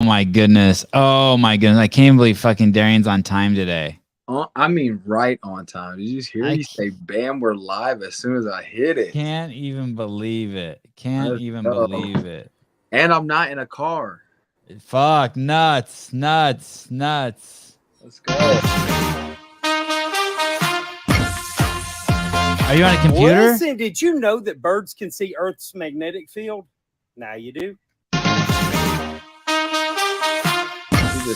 my goodness. Oh my goodness. I can't believe fucking Darian's on time today. I mean, right on time. Did you just hear you say, bam, we're live as soon as I hit it? Can't even believe it. Can't even believe it. And I'm not in a car. Fuck. Nuts. Nuts. Nuts. Let's go. Are you on a computer? Listen, did you know that birds can see Earth's magnetic field? Now you do.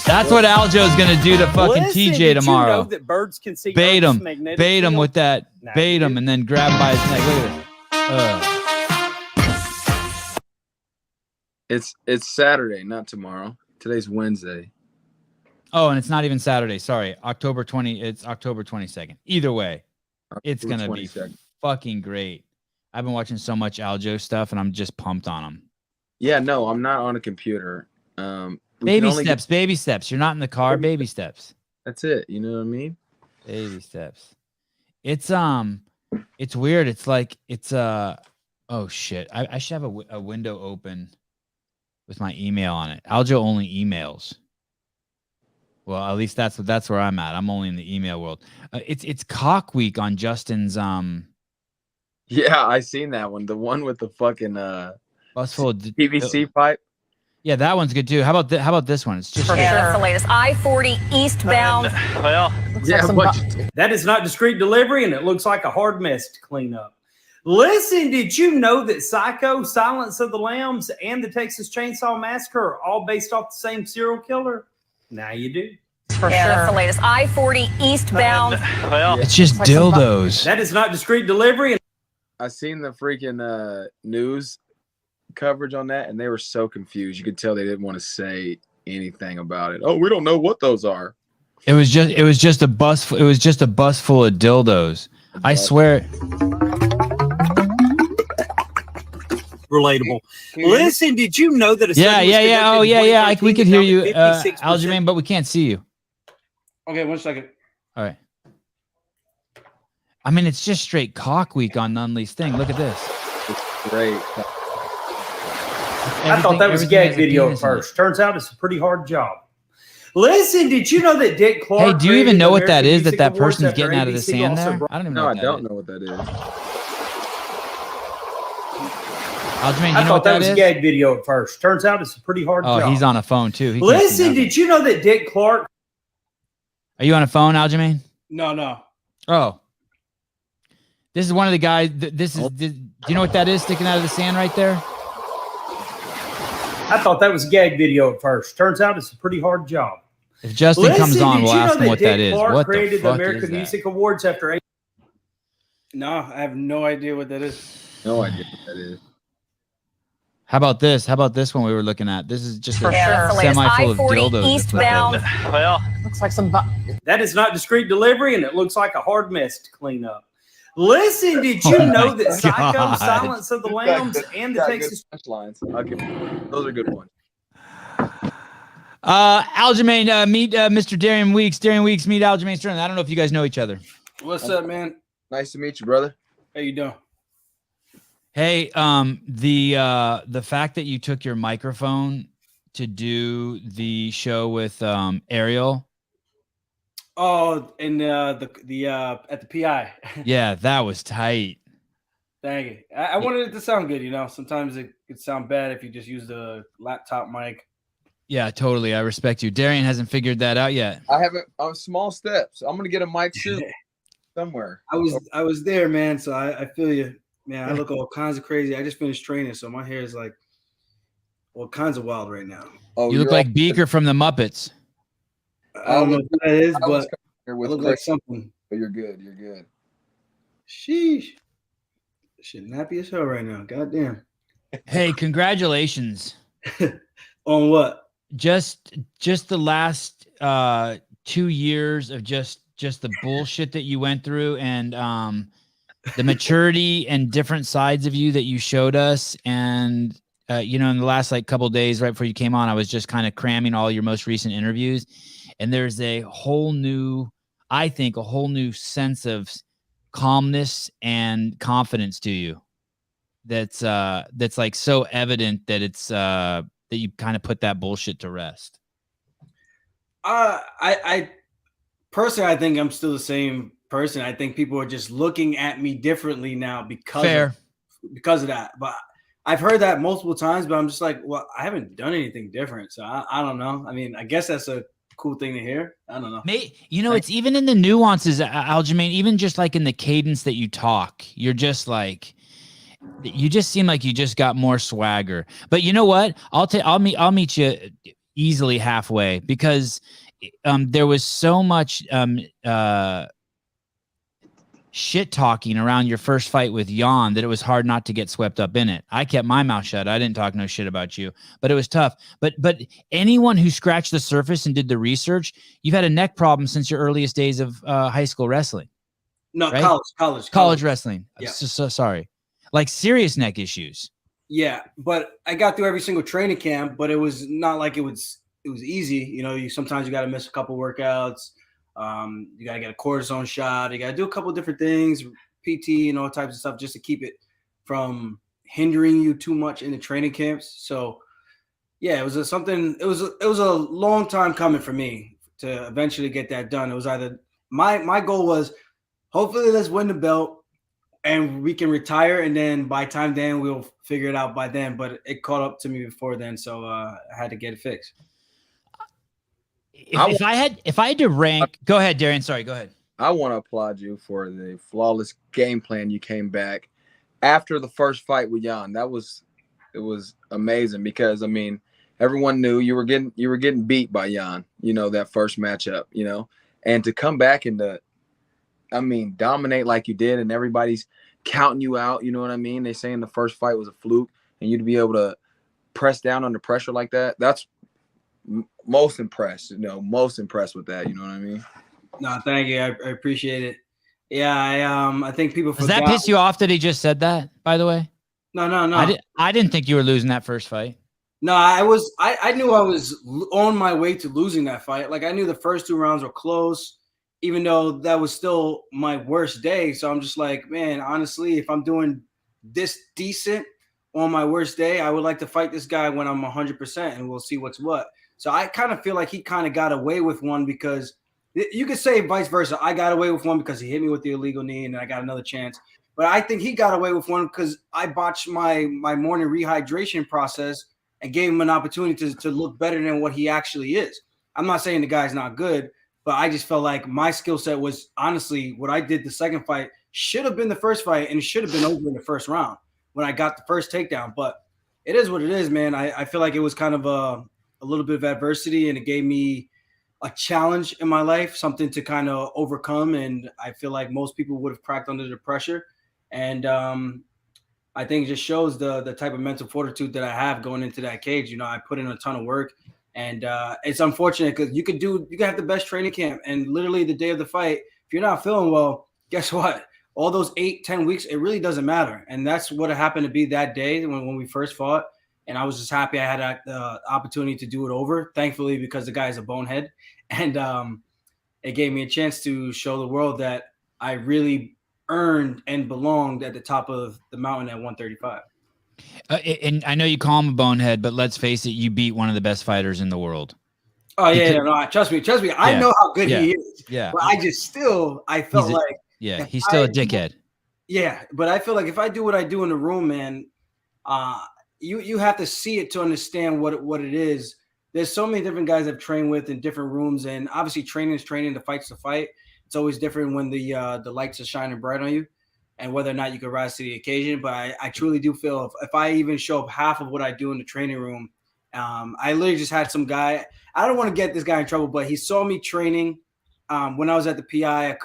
That's what Aljo's gonna do to fucking Listen, TJ tomorrow. You know that birds can see bait Earth's him, magnetic bait him field? with that, Now bait you him, do. and then grab him by his neck. Look at this. It's Saturday, not tomorrow. Today's Wednesday. Oh, and it's not even Saturday. Sorry, October 20. It's October 22nd. Either way, it's gonna be fucking great. I've been watching so much Aljo stuff, and I'm just pumped on him. Yeah, no, I'm not on a computer. Baby steps, baby steps. You're not in the car. Baby steps. That's it. You know what I mean? Baby steps. It's weird. It's like oh shit. I should have a window open with my email on it. Aljo only emails. Well, at least that's where I'm at. I'm only in the email world. It's cock week on Justin's Yeah, I seen that one. The one with the fucking bus full of PVC pipe. Yeah, that one's good too. How about this one? It's just That's the latest. I-40 eastbound. Well, Yeah, that is not discreet delivery, and it looks like a hard mess to clean up. Listen, did you know that Psycho, Silence of the Lambs, and the Texas Chainsaw Massacre are all based off the same serial killer? Now you do. That's the latest. I-40 eastbound. Well, it's just dildos. that is not discreet delivery. I seen the freaking news coverage on that, and they were so confused. You could tell they didn't want to say anything about it. Oh, we don't know what those are. It was just a bus full of dildos. I swear. Relatable. Listen, did you know that? Yeah. Oh, yeah. We could hear you, Aljamain, but we can't see you. Okay, 1 second. All right. I mean, it's just straight cock week on Nunley's thing. Look at this. It's great. I thought that was a gag video at first. Turns out it's a pretty hard job. Listen, did you know that Dick Clark? Hey, do you even know what that is? Music That Awards person's after getting out of the ABC sand also there? brought- I don't even No, know. I don't know what that is. Aljamain, you I know thought what that that was is? a gag video at first. Turns out it's a pretty hard job. Oh, he's on a phone too. He can't see Listen, nothing. did you know that Dick Clark? Are you on a phone, Aljamain? No. Oh. This is one of the guys. Do you know what that is sticking out of the sand right there? I thought that was a gag video at first. Turns out it's a pretty hard job. If Justin Listen, comes on, did we'll you ask know him what that Dick is. Clark What the created the fuck American is that? Music Awards after No, I have no idea what that is. No idea what that is. How about this? How about this one we were looking at? This is just a That's the latest. semi full of I-40 dildos. eastbound. Well, Looks like some. that is not discreet delivery, and it looks like a hard mess to clean up. Listen, did you Oh know my that Psycho, God. Silence of the Lambs, and the Texas lines. Those are good ones. Aljamain, meet Mr. Darian Weeks. Darian Weeks, meet Aljamain Sterling. I don't know if you guys know each other. What's up, man? Nice to meet you, brother. How you doing? Hey, the fact that you took your microphone to do the show with Ariel. Oh, and the at the PI. Yeah, that was tight. Dang it. I wanted it to sound good, you know. Sometimes it could sound bad if you just use the laptop mic. Yeah, totally. I respect you. Darian hasn't figured that out yet. I haven't. Small steps. I'm gonna get a mic soon somewhere. I was there, man. So I feel you, man. I look all kinds of crazy. I just finished training, so my hair is like all kinds of wild right now. Oh, You look like Beaker from the Muppets. I don't know what that is, I was but here I with look Chris, like something. but you're good. You're good. Sheesh. Shit, nappy as hell right now. Goddamn. Hey, congratulations. On what? Just the last 2 years of just the bullshit that you went through, and the maturity and different sides of you that you showed us. And in the last couple of days right before you came on, I was just kind of cramming all your most recent interviews, and there's a whole new sense of calmness and confidence to you that's like so evident that that you kind of put that bullshit to rest? I personally, I think I'm still the same person. I think people are just looking at me differently now because of that. But I've heard that multiple times, but I'm just like, well, I haven't done anything different. So I don't know. I mean, I guess that's a cool thing to hear. I don't know. It's even in the nuances, Aljamain, even just like in the cadence that you talk, you're just like, you just seem like you just got more swagger. But you know what? I'll meet you easily halfway, because there was so much shit talking around your first fight with Jan that it was hard not to get swept up in it. I kept my mouth shut. I didn't talk no shit about you, but it was tough. But anyone who scratched the surface and did the research, you've had a neck problem since your earliest days of high school wrestling. No, right? College wrestling. Yeah. So sorry. Like serious neck issues. Yeah, but I got through every single training camp, but it was not like it was easy. You know, sometimes you got to miss a couple workouts. You got to get a cortisone shot. You got to do a couple of different things, PT and all types of stuff, just to keep it from hindering you too much in the training camps. So yeah, it was a long time coming for me to eventually get that done. It was either my goal was, hopefully let's win the belt and we can retire, and then by time then we'll figure it out by then. But it caught up to me before then, so I had to get it fixed. If I had to rank, go ahead, Darian. Sorry, go ahead. I want to applaud you for the flawless game plan. You came back after the first fight with Jan. It was amazing, because I mean, everyone knew you were getting beat by Jan, that first matchup, and to come back and dominate like you did, and everybody's counting you out. You know what I mean? They saying the first fight was a fluke, and you to be able to press down under pressure like that. That's most impressed, most impressed with that. You know what I mean? No, thank you. I appreciate it. Yeah, I think people forgot. Does that piss you off that he just said that, by the way? No. I didn't think you were losing that first fight. No, I knew I was on my way to losing that fight. Like, I knew the first 2 rounds were close, even though that was still my worst day. So I'm just like, man, honestly, if I'm doing this decent on my worst day, I would like to fight this guy when I'm 100%, and we'll see what's what. So I kind of feel like he kind of got away with one, because you could say vice versa. I got away with one because he hit me with the illegal knee and I got another chance. But I think he got away with one because I botched my morning rehydration process and gave him an opportunity to look better than what he actually is. I'm not saying the guy's not good, but I just felt like my skill set was, honestly, what I did the second fight should have been the first fight, and it should have been over in the first round when I got the first takedown. But it is what it is, man. I feel like it was kind of a little bit of adversity, and it gave me a challenge in my life, something to kind of overcome. And I feel like most people would have cracked under the pressure. And I think it just shows the type of mental fortitude that I have going into that cage. I put in a ton of work, and it's unfortunate because you could have the best training camp, and literally the day of the fight, if you're not feeling well, guess what? All those 8-10 weeks, it really doesn't matter. And that's what it happened to be that day when we first fought. And I was just happy I had the opportunity to do it over, thankfully, because the guy is a bonehead. And it gave me a chance to show the world that I really earned and belonged at the top of the mountain at 135. And I know you call him a bonehead, but let's face it, you beat one of the best fighters in the world. Oh, yeah. No, trust me. I know how good he is. Yeah. But I felt like. Yeah, he's still a dickhead. Yeah, but I feel like if I do what I do in the room, man, you have to see it to understand what it is. There's so many different guys I've trained with in different rooms, and obviously training is training, the fight's the fight. It's always different when the lights are shining bright on you, and whether or not you can rise to the occasion. But I truly do feel if I even show up half of what I do in the training room, I literally just had some guy. I don't want to get this guy in trouble, but he saw me training when I was at the PI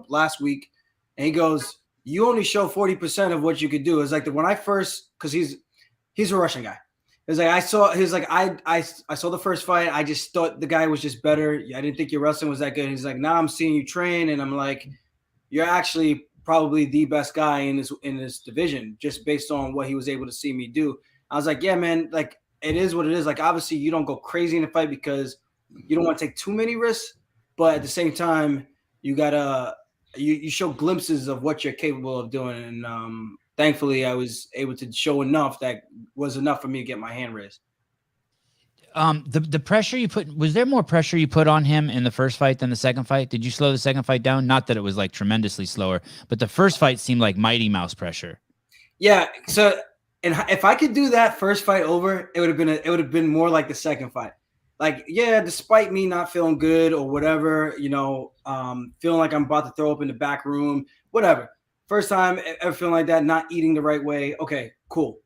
last week, and he goes, "You only show 40% of what you could do." It's like when I first, because he's a Russian guy. It's like I saw the first fight. I just thought the guy was just better. I didn't think your wrestling was that good. He's like, now I'm seeing you train, and I'm like, you're actually probably the best guy in this division, just based on what he was able to see me do. I was like, yeah, man, like it is what it is. Like obviously you don't go crazy in a fight because you don't want to take too many risks, but at the same time, you gotta you show glimpses of what you're capable of doing. And thankfully, I was able to show enough that was enough for me to get my hand raised. The pressure you put, was there more pressure you put on him in the first fight than the second fight? Did you slow the second fight down? Not that it was like tremendously slower, but the first fight seemed like Mighty Mouse pressure. Yeah. So, and if I could do that first fight over, it would have been more like the second fight. Like, yeah, despite me not feeling good or whatever, feeling like I'm about to throw up in the back room, whatever. First time ever feeling like that, not eating the right way. Okay, cool.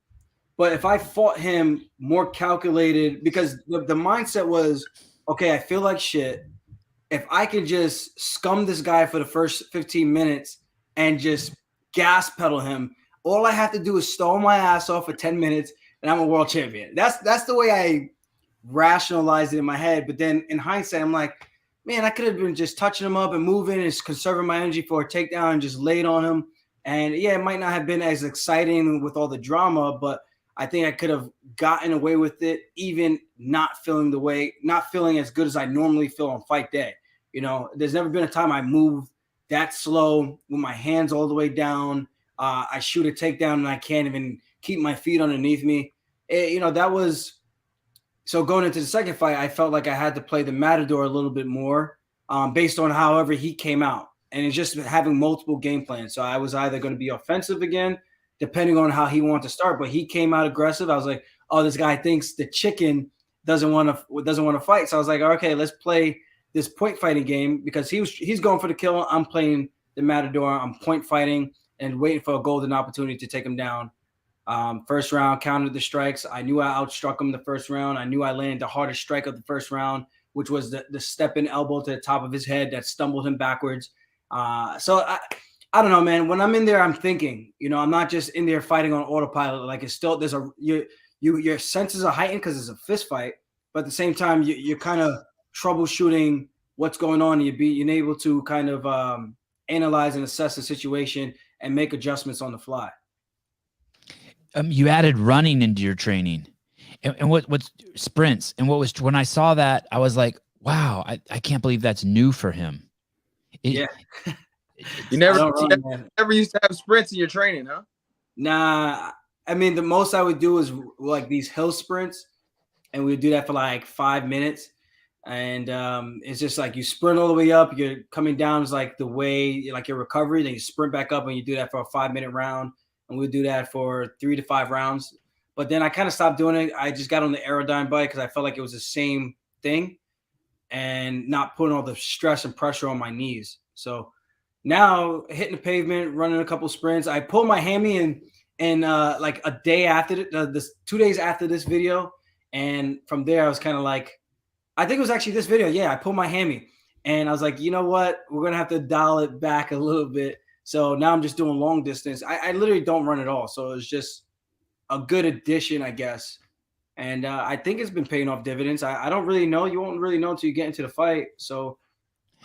But if I fought him more calculated, because the mindset was, okay, I feel like shit. If I could just scum this guy for the first 15 minutes and just gas pedal him, all I have to do is stall my ass off for 10 minutes and I'm a world champion. That's the way I rationalized it in my head. But then in hindsight, I'm like, man, I could have been just touching him up and moving and conserving my energy for a takedown and just laid on him. And yeah, it might not have been as exciting with all the drama, but I think I could have gotten away with it, even not feeling as good as I normally feel on fight day. There's never been a time I moved that slow with my hands all the way down. I shoot a takedown and I can't even keep my feet underneath me. That was. So going into the second fight, I felt like I had to play the Matador a little bit more based on however he came out. And it's just having multiple game plans. So I was either going to be offensive again, depending on how he wanted to start. But he came out aggressive. I was like, oh, this guy thinks the chicken doesn't want to fight. So I was like, okay, let's play this point fighting game because he's going for the kill. I'm playing the Matador. I'm point fighting and waiting for a golden opportunity to take him down. First round, countered the strikes. I knew I outstruck him the first round. I knew I landed the hardest strike of the first round, which was the step-in elbow to the top of his head that stumbled him backwards. So I don't know, man. When I'm in there, I'm thinking. I'm not just in there fighting on autopilot. Like it's still your senses are heightened because it's a fist fight, but at the same time, you're kind of troubleshooting what's going on. And you're able to kind of analyze and assess the situation and make adjustments on the fly. You added running into your training and what's sprints. And when I saw that, I was like, wow, I can't believe that's new for him. You never used to have sprints in your training, huh? Nah. I mean, the most I would do is like these hill sprints and we would do that for like 5 minutes. And it's just like you sprint all the way up. You're coming down is like the way, like your recovery. Then you sprint back up and you do that for a 5-minute round. And we'll do that for 3 to 5 rounds. But then I kind of stopped doing it. I just got on the Aerodyne bike because I felt like it was the same thing and not putting all the stress and pressure on my knees. So now hitting the pavement, running a couple sprints. I pulled my hammy in like a day after this 2 days after this video. And from there, I was kind of like, I think it was actually this video. Yeah, I pulled my hammy. And I was like, you know what? We're going to have to dial it back a little bit. So now I'm just doing long distance. I literally don't run at all. So it's just a good addition, I guess. And I think it's been paying off dividends. I don't really know. You won't really know until you get into the fight. So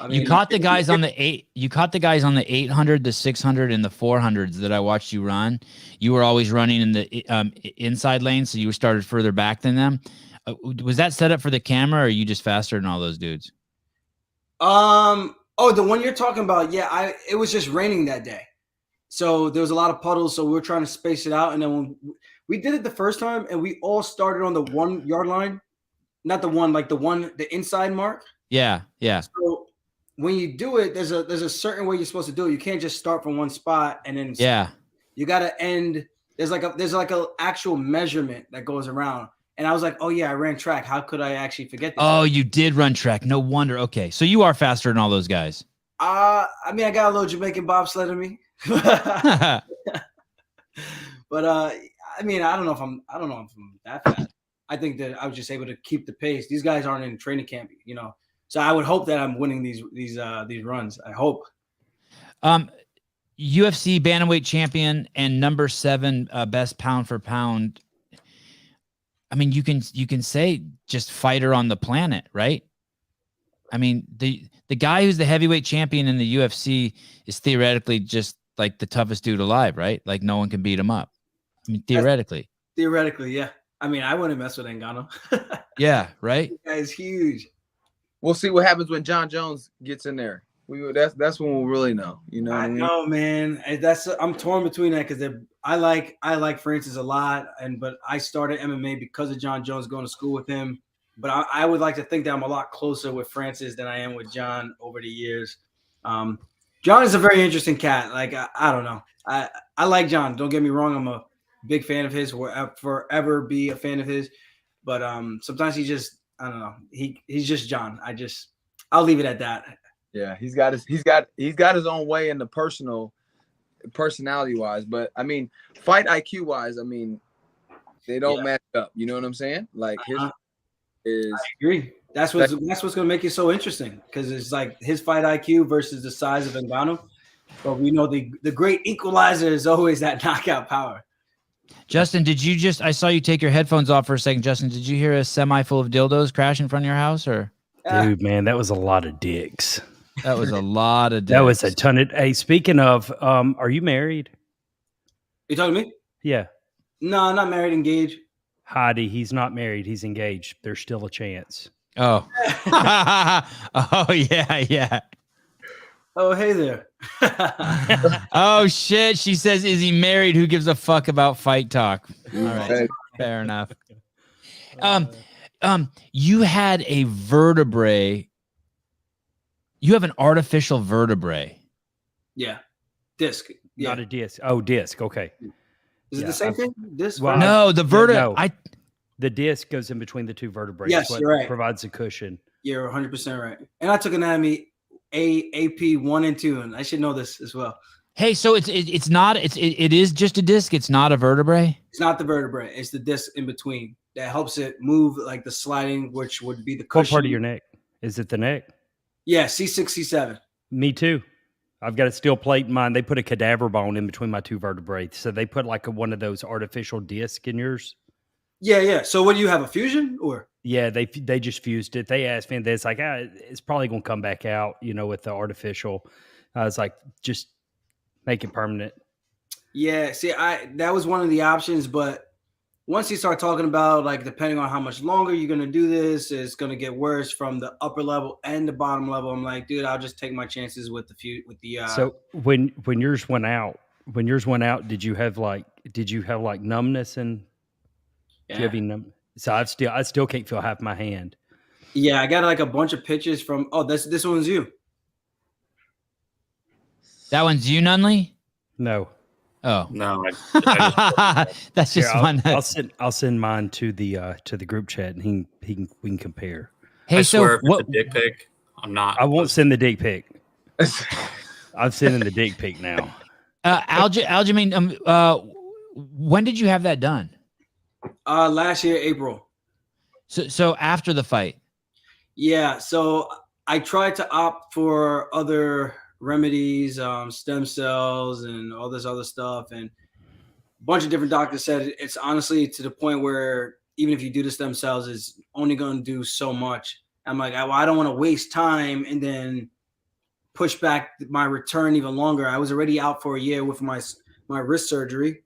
I mean, you caught the guys on the 800, the 600, and the 400s that I watched you run. You were always running in the inside lane, so you started further back than them. Was that set up for the camera, or are you just faster than all those dudes? Oh, the one you're talking about, yeah, it was just raining that day. So there was a lot of puddles, so we were trying to space it out. And then when we did it the first time, and we all started on the 1 yard line. Not the one, like the inside mark. Yeah, yeah. So when you do it, there's a certain way you're supposed to do it. You can't just start from one spot and then you got to end. There's like a actual measurement that goes around. And I was like, oh, yeah, I ran track. How could I actually forget this? Oh, you did run track. No wonder. Okay. So you are faster than all those guys. I mean, I got a little Jamaican bobsled in me. But I mean, I don't know if I'm that fast. I think that I was just able to keep the pace. These guys aren't in training camp, So I would hope that I'm winning these runs. I hope. UFC Bantamweight champion and number 7 best pound for pound. I mean, you can say just fighter on the planet, right? I mean, the guy who's the heavyweight champion in the UFC is theoretically just like the toughest dude alive, right? Like no one can beat him up. I mean, theoretically. Theoretically, yeah. I mean, I wouldn't mess with Ngannou. Yeah, right? That guy's huge. We'll see what happens when John Jones gets in there. That's when we'll really know. I know, man. I'm torn between that because I like Francis a lot, but I started MMA because of John Jones, going to school with him, but I would like to think that I'm a lot closer with Francis than I am with John over the years. John is a very interesting cat. Like, I don't know. I like John. Don't get me wrong. I'm a big fan of his. Will forever be a fan of his. But sometimes he just, I don't know. He's just John. I'll leave it at that. Yeah, he's got his own way in the personality wise. But I mean, fight IQ wise, I mean, they don't match up. You know what I'm saying? Like his is. I agree. That's what's going to make it so interesting, because it's like his fight IQ versus the size of Ngannou. But we know the great equalizer is always that knockout power. Justin, I saw you take your headphones off for a second. Justin, did you hear a semi full of dildos crash in front of your house, or? Dude, man, that was a lot of dicks. That was a lot of dicks. That was a ton of. Hey, speaking of, are you married? You talking to me? Yeah. No, I'm not married, engaged. Heidi, he's not married. He's engaged. There's still a chance. Oh. Oh, yeah. Oh, hey there. Oh, shit. She says, is he married? Who gives a fuck about fight talk? All right. Fair enough. You had a vertebrae. You have an artificial vertebrae. Yeah. Disc. Yeah. Not a disc. Oh, disc. Okay. Is it the same thing? Disc? Well, no, the vertebrae. No. The disc goes in between the two vertebrae. Yes, you're right. Provides a cushion. You're 100% right. And I took anatomy AP 1 and 2, and I should know this as well. Hey, so it is just a disc. It's not a vertebrae. It's not the vertebrae. It's the disc in between that helps it move, like the sliding, which would be the cushion. What part of your neck? Is it the neck? Yeah, C6, C7. Me too. I've got a steel plate in mine. They put a cadaver bone in between my two vertebrae. So they put like one of those artificial discs in yours. Yeah. So what do you have, a fusion or? Yeah, they just fused it. They asked me, and it's like, it's probably going to come back out, with the artificial. I was like, just make it permanent. Yeah, see, that was one of the options, but once you start talking about, like, depending on how much longer you're going to do this, it's going to get worse from the upper level and the bottom level. I'm like, dude, I'll just take my chances with the So when yours went out, did you have like numbness and So I still can't feel half my hand. Yeah, I got like a bunch of pictures from. Oh, this one's you. That one's you, Nunley? No. Oh no, that's just one. I'll send mine to the group chat, and we can compare. Hey, I so swear if what? it's a dick pic, I'm not. I won't send the dick pic. I'm sending the dick pic now. Aljamain, when did you have that done? Last year, April. So after the fight. Yeah. So I tried to opt for other remedies, stem cells, and all this other stuff, and a bunch of different doctors said it's honestly to the point where even if you do the stem cells, it's only going to do so much. I'm like, I don't want to waste time and then push back my return even longer. I was already out for a year with my wrist surgery,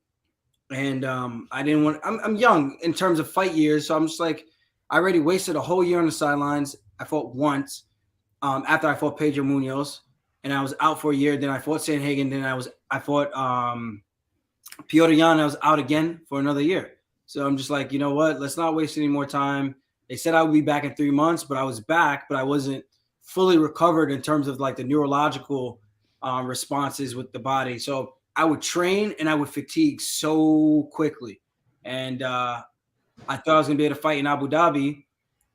and I didn't want. I'm young in terms of fight years, so I'm just like, I already wasted a whole year on the sidelines. I fought once after I fought Pedro Munoz. And I was out for a year. Then I fought Sanhagen. Then I fought Piotr Jan. I was out again for another year. So I'm just like, you know what? Let's not waste any more time. They said I would be back in 3 months, but I was back, but I wasn't fully recovered in terms of like the neurological responses with the body. So I would train and I would fatigue so quickly. And I thought I was going to be able to fight in Abu Dhabi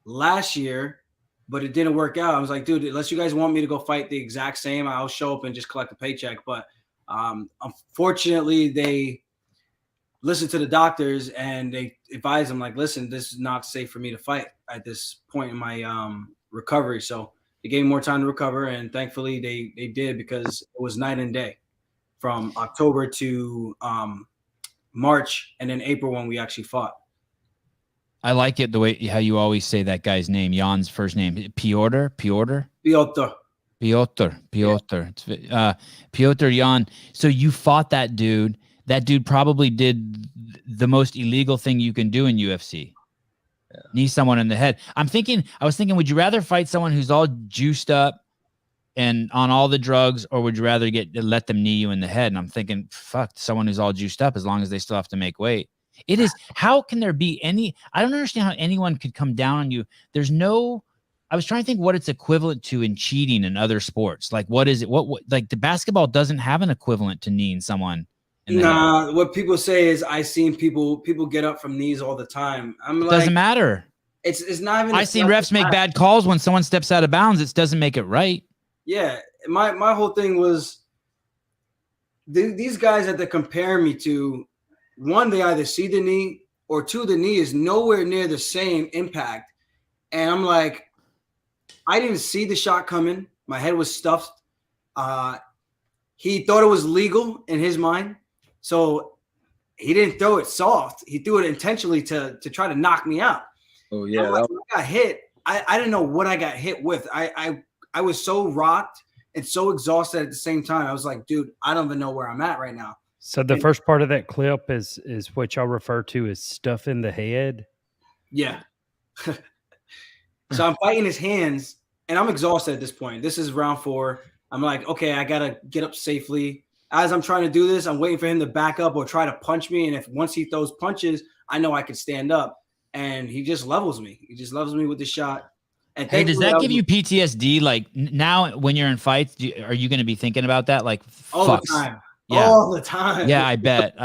last year, but it didn't work out. I was like, dude, unless you guys want me to go fight the exact same, I'll show up and just collect a paycheck. But unfortunately, they listened to the doctors and they advised them, like, listen, this is not safe for me to fight at this point in my recovery. So they gave me more time to recover. And thankfully, they did, because it was night and day from October to March and then April when we actually fought. I like it the way how you always say that guy's name, Jan's first name, Piotr. Piotr. It's Piotr Jan. So you fought that dude. That dude probably did the most illegal thing you can do in UFC. Yeah. Knee someone in the head. I was thinking, would you rather fight someone who's all juiced up and on all the drugs, or would you rather let them knee you in the head? And I'm thinking, fuck, someone who's all juiced up, as long as they still have to make weight. It is. How can there be any? I don't understand how anyone could come down on you. There's no. I was trying to think what it's equivalent to in cheating in other sports. Like, what is it? What like the basketball doesn't have an equivalent to kneeing someone. Nah, what people say is I've seen people get up from knees all the time. I'm like, doesn't matter. It's not even. I've seen refs make bad calls when someone steps out of bounds. It doesn't make it right. Yeah, my whole thing was these guys that they compare me to. One, they either see the knee, or two, the knee is nowhere near the same impact. And I'm like, I didn't see the shot coming. My head was stuffed. He thought it was legal in his mind. So he didn't throw it soft. He threw it intentionally to try to knock me out. Oh, yeah. Like, when I got hit. I didn't know what I got hit with. I was so rocked and so exhausted at the same time. I was like, dude, I don't even know where I'm at right now. So the first part of that clip is what y'all refer to as stuff in the head. Yeah. So I'm fighting his hands, and I'm exhausted at this point. This is round 4. I'm like, okay, I got to get up safely. As I'm trying to do this, I'm waiting for him to back up or try to punch me. And once he throws punches, I know I can stand up. And he just levels me. He just levels me with the shot. And hey, does that give you PTSD? Like now when you're in fights, are you going to be thinking about that? Like all the time. Yeah. All the time. Yeah, I bet.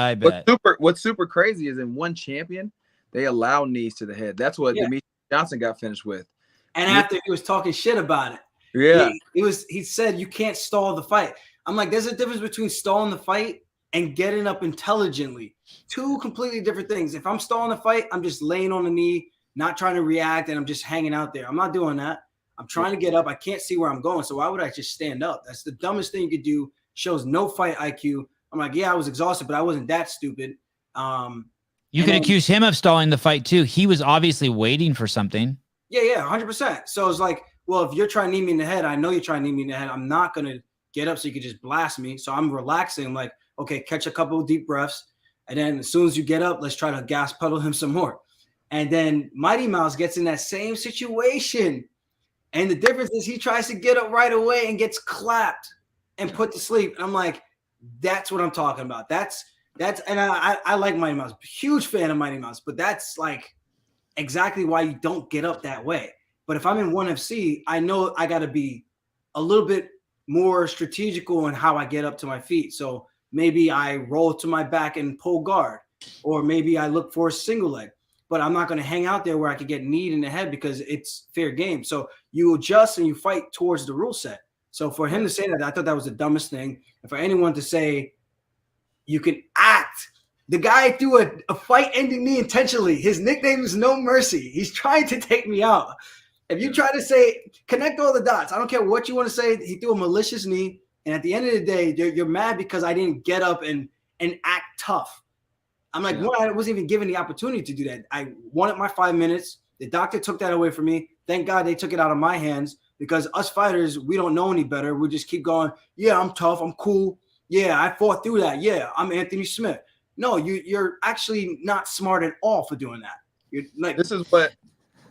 What's super crazy is in one champion, they allow knees to the head. That's what Demetrius Johnson got finished with. And after he was talking shit about it. Yeah. He said you can't stall the fight. I'm like, there's a difference between stalling the fight and getting up intelligently. Two completely different things. If I'm stalling the fight, I'm just laying on the knee, not trying to react, and I'm just hanging out there. I'm not doing that. I'm trying to get up. I can't see where I'm going. So why would I just stand up? That's the dumbest thing you could do. Shows no fight IQ. I'm like, yeah, I was exhausted, but I wasn't that stupid. You could accuse him of stalling the fight too. He was obviously waiting for something. Yeah, 100%. So it's like, well, if you're trying to knee me in the head, I know you're trying to knee me in the head. I'm not going to get up so you can just blast me. So I'm relaxing. I'm like, okay, catch a couple of deep breaths. And then as soon as you get up, let's try to gas pedal him some more. And then Mighty Mouse gets in that same situation. And the difference is he tries to get up right away and gets clapped and put to sleep. And I'm like, that's what I'm talking about. That's and I like Mighty Mouse, huge fan of Mighty Mouse, but that's like exactly why you don't get up that way. But if I'm in ONE FC, I know I got to be a little bit more strategical in how I get up to my feet. So maybe I roll to my back and pull guard, or maybe I look for a single leg, but I'm not going to hang out there where I could get kneed in the head because it's fair game. So you adjust and you fight towards the rule set. So for him to say that, I thought that was the dumbest thing. And for anyone to say you can act, the guy threw a fight-ending knee intentionally. His nickname is No Mercy. He's trying to take me out. If you try to say, connect all the dots, I don't care what you want to say. He threw a malicious knee. And at the end of the day, you're mad because I didn't get up and act tough. I'm like, one, I wasn't even given the opportunity to do that. I wanted my 5 minutes. The doctor took that away from me. Thank God they took it out of my hands, because us fighters, we don't know any better. We just keep going, yeah, I'm tough. I'm cool. Yeah, I fought through that. Yeah, I'm Anthony Smith. No, you're actually not smart at all for doing that. You're like, this is what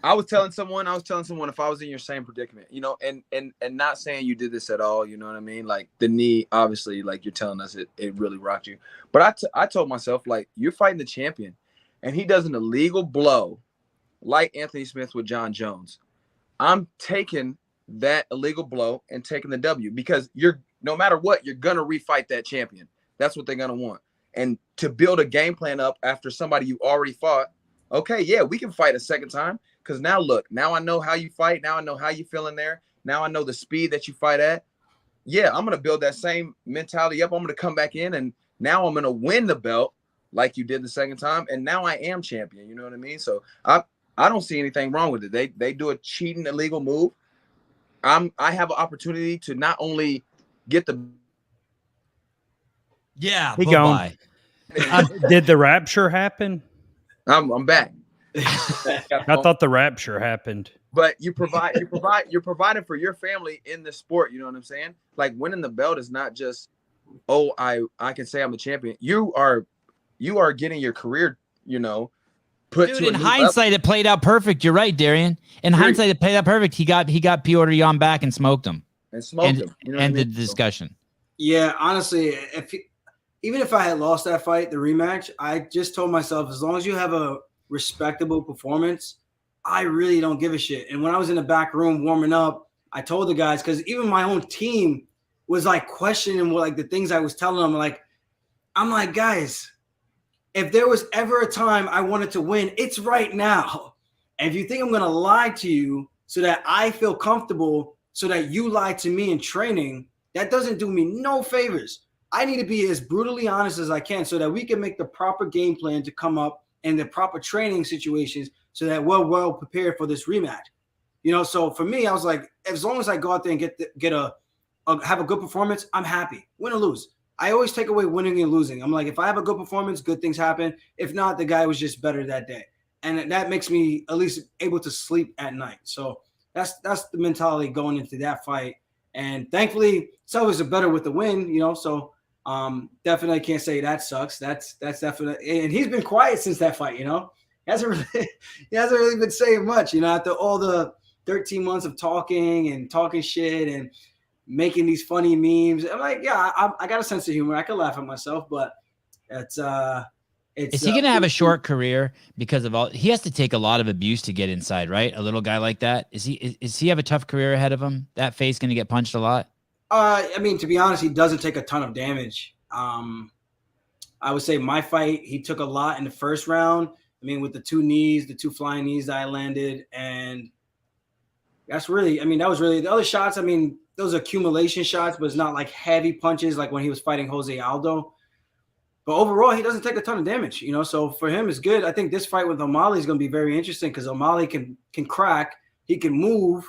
I was telling someone. If I was in your same predicament, and not saying you did this at all, you know what I mean? Like the knee, obviously, like you're telling us it really rocked you. But I told myself, like, you're fighting the champion, and he does an illegal blow like Anthony Smith with John Jones. I'm taking that illegal blow and taking the W, because no matter what, you're going to refight that champion. That's what they're going to want. And to build a game plan up after somebody you already fought, okay, yeah, we can fight a second time, because now look, now I know how you fight. Now I know how you feel in there. Now I know the speed that you fight at. Yeah, I'm going to build that same mentality up. I'm going to come back in, and now I'm going to win the belt like you did the second time, and now I am champion. You know what I mean? So I don't see anything wrong with it. They do a cheating illegal move. I have an opportunity to not only get the he gone. Did the rapture happen? I'm back. I thought the rapture happened. But you're providing for your family in the sport. You know what I'm saying? Like, winning the belt is not just, oh, I can say I'm a champion. You are getting your career, put Dude, to in hindsight, it played out perfect. You're right, Darian. In hindsight, it played out perfect. He got Piotr Jan back and smoked him. And smoked him. Ended the discussion. Yeah, honestly, even if I had lost that fight, the rematch, I just told myself, as long as you have a respectable performance, I really don't give a shit. And when I was in the back room warming up, I told the guys, because even my own team was like questioning like the things I was telling them. Like, I'm like, guys, if there was ever a time I wanted to win, it's right now. And if you think I'm going to lie to you so that I feel comfortable, so that you lie to me in training, that doesn't do me no favors. I need to be as brutally honest as I can so that we can make the proper game plan to come up in the proper training situations so that we're well prepared for this rematch. You know, so for me, I was like, as long as I go out there and have a good performance, I'm happy. Win or lose. I always take away winning and losing. I'm like, if I have a good performance, good things happen. If not, the guy was just better that day. And that makes me at least able to sleep at night. So that's the mentality going into that fight. And thankfully, it's always better with the win, you know. So definitely can't say that sucks. That's definitely, and he's been quiet since that fight, you know. He hasn't really been saying much, you know, after all the 13 months of talking shit and making these funny memes. I'm like, yeah, I got a sense of humor. I can laugh at myself, but it's is he going to have a short career because of all? He has to take a lot of abuse to get inside, right? A little guy like that. Is he have a tough career ahead of him? That face going to get punched a lot? I mean, to be honest, he doesn't take a ton of damage. I would say my fight, he took a lot in the first round. I mean, with the two flying knees that I landed, and that was really the other shots. I mean, those accumulation shots, but it's not like heavy punches like when he was fighting Jose Aldo. But overall, he doesn't take a ton of damage, you know. So for him, it's good. I think this fight with O'Malley is going to be very interesting because O'Malley can crack, he can move,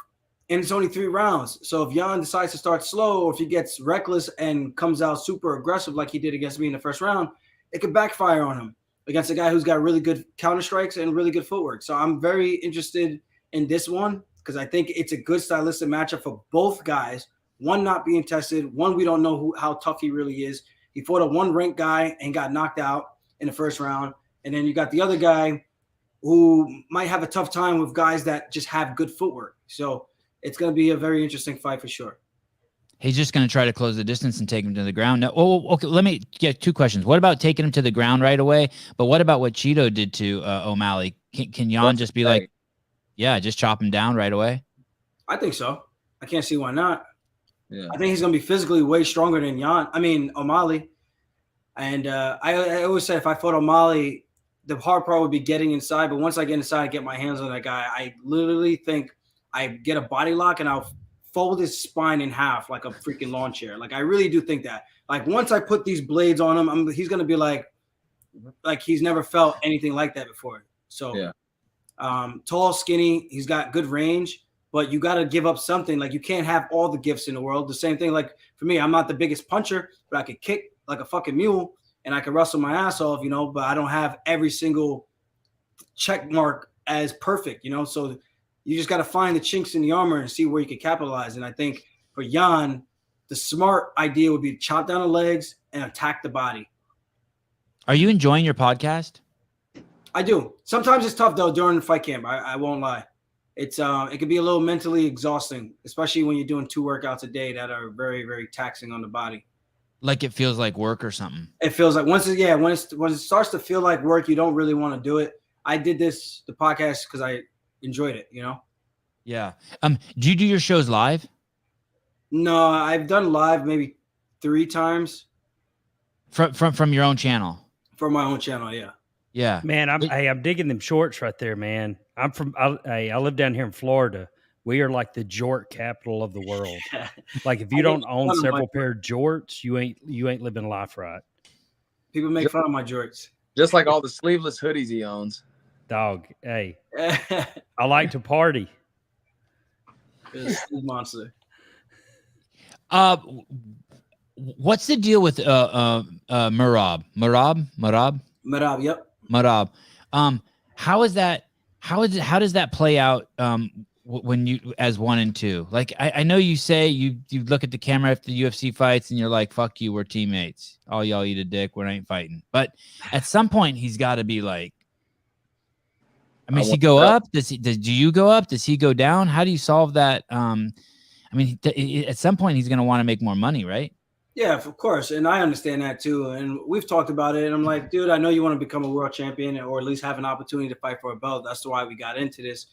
and it's only 3 rounds. So if Jan decides to start slow, or if he gets reckless and comes out super aggressive like he did against me in the first round, it could backfire on him against a guy who's got really good counter strikes and really good footwork. So I'm very interested in this one because I think it's a good stylistic matchup for both guys. One not being tested, one we don't know how tough he really is. He fought a one-ranked guy and got knocked out in the first round. And then you got the other guy who might have a tough time with guys that just have good footwork. So it's going to be a very interesting fight for sure. He's just going to try to close the distance and take him to the ground. Now, okay. Let me get 2 questions. What about taking him to the ground right away? But what about what Cheeto did to O'Malley? Can Jan just be like, yeah, just chop him down right away? I think so. I can't see why not. Yeah. I think he's going to be physically way stronger than O'Malley. And I always say if I fought O'Malley, the hard part would be getting inside. But once I get inside and get my hands on that guy, I literally think I get a body lock and I'll fold his spine in half like a freaking lawn chair. Like I really do think that. Like once I put these blades on him, he's going to be like he's never felt anything like that before. So yeah. Tall, skinny, he's got good range. But you got to give up something. Like you can't have all the gifts in the world. The same thing, like for me, I'm not the biggest puncher, but I could kick like a fucking mule and I could wrestle my ass off, you know, but I don't have every single check mark as perfect, you know? So you just got to find the chinks in the armor and see where you can capitalize. And I think for Jan, the smart idea would be to chop down the legs and attack the body. Are you enjoying your podcast? I do. Sometimes it's tough though during the fight camp. I won't lie. It can be a little mentally exhausting, especially when you're doing 2 workouts a day that are very, very taxing on the body. Like it feels like work or something. It feels like when it starts to feel like work, you don't really want to do it. I did the podcast because I enjoyed it, you know? Yeah. Do you do your shows live? No, I've done live maybe 3 times. From your own channel? From my own channel, yeah. Yeah. Man, I'm digging them shorts right there, man. I live down here in Florida. We are like the jort capital of the world. Like if you don't own several pair of jorts, you ain't living life right. People make fun of my jorts. Just like all the sleeveless hoodies he owns. Dog, hey. I like to party. Monster. What's the deal with Merab? Merab, yep. Merab. How does that play out when you as 1 and 2? Like I know you say you look at the camera after the UFC fights and you're like, fuck you, we're teammates. All y'all eat a dick, we ain't fighting. But at some point he's got to be like, I mean, does he go up? Do you go up? Does he go down? How do you solve that? I mean, at some point he's going to want to make more money, right? Yeah, of course. And I understand that too. And we've talked about it. And I'm like, dude, I know you want to become a world champion or at least have an opportunity to fight for a belt. That's why we got into this,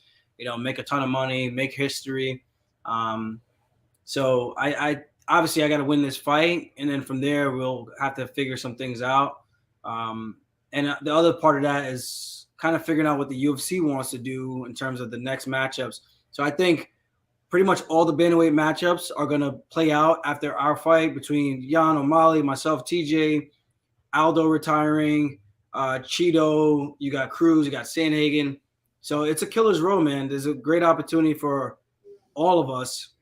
make a ton of money, make history. So I obviously I got to win this fight. And then from there, we'll have to figure some things out. And the other part of that is kind of figuring out what the UFC wants to do in terms of the next matchups. So I think pretty much all the bantamweight matchups are going to play out after our fight between Jan, O'Malley, myself, TJ, Aldo retiring, Cheeto, you got Cruz, you got Sandhagen. So it's a killer's row, man. There's a great opportunity for all of us.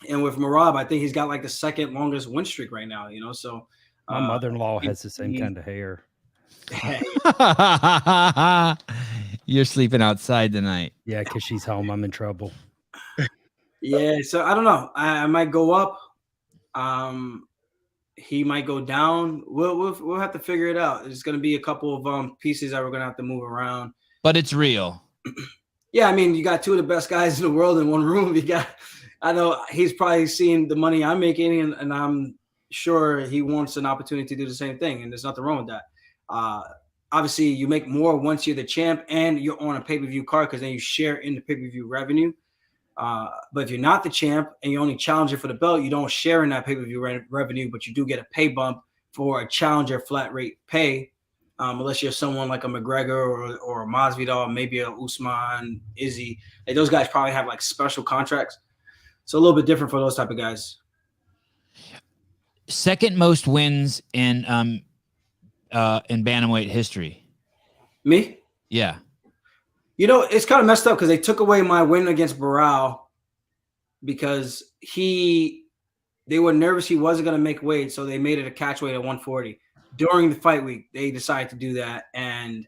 And with Marab, I think he's got like the second longest win streak right now, So My mother-in-law has the same kind of hair. You're sleeping outside tonight. Yeah, because she's home. I'm in trouble. Yeah, so I don't know. I might go up. He might go down. We'll have to figure it out. There's going to be a couple of pieces that we're going to have to move around. But it's real. Yeah, I mean, you got two of the best guys in the world in one room. I know he's probably seeing the money I'm making, and I'm sure he wants an opportunity to do the same thing, and there's nothing wrong with that. Obviously, you make more once you're the champ and you're on a pay-per-view card because then you share in the pay-per-view revenue. But if you're not the champ and you're only challenger for the belt, you don't share in that pay-per-view revenue, but you do get a pay bump for a challenger flat rate pay, unless you're someone like a McGregor or a Masvidal, maybe a Usman, Izzy. Like those guys probably have like special contracts. So a little bit different for those type of guys. Second most wins in bantamweight history. Me? Yeah. It's kind of messed up because they took away my win against Barao because they were nervous he wasn't going to make weight, so they made it a catch weight at 140. During the fight week, they decided to do that, and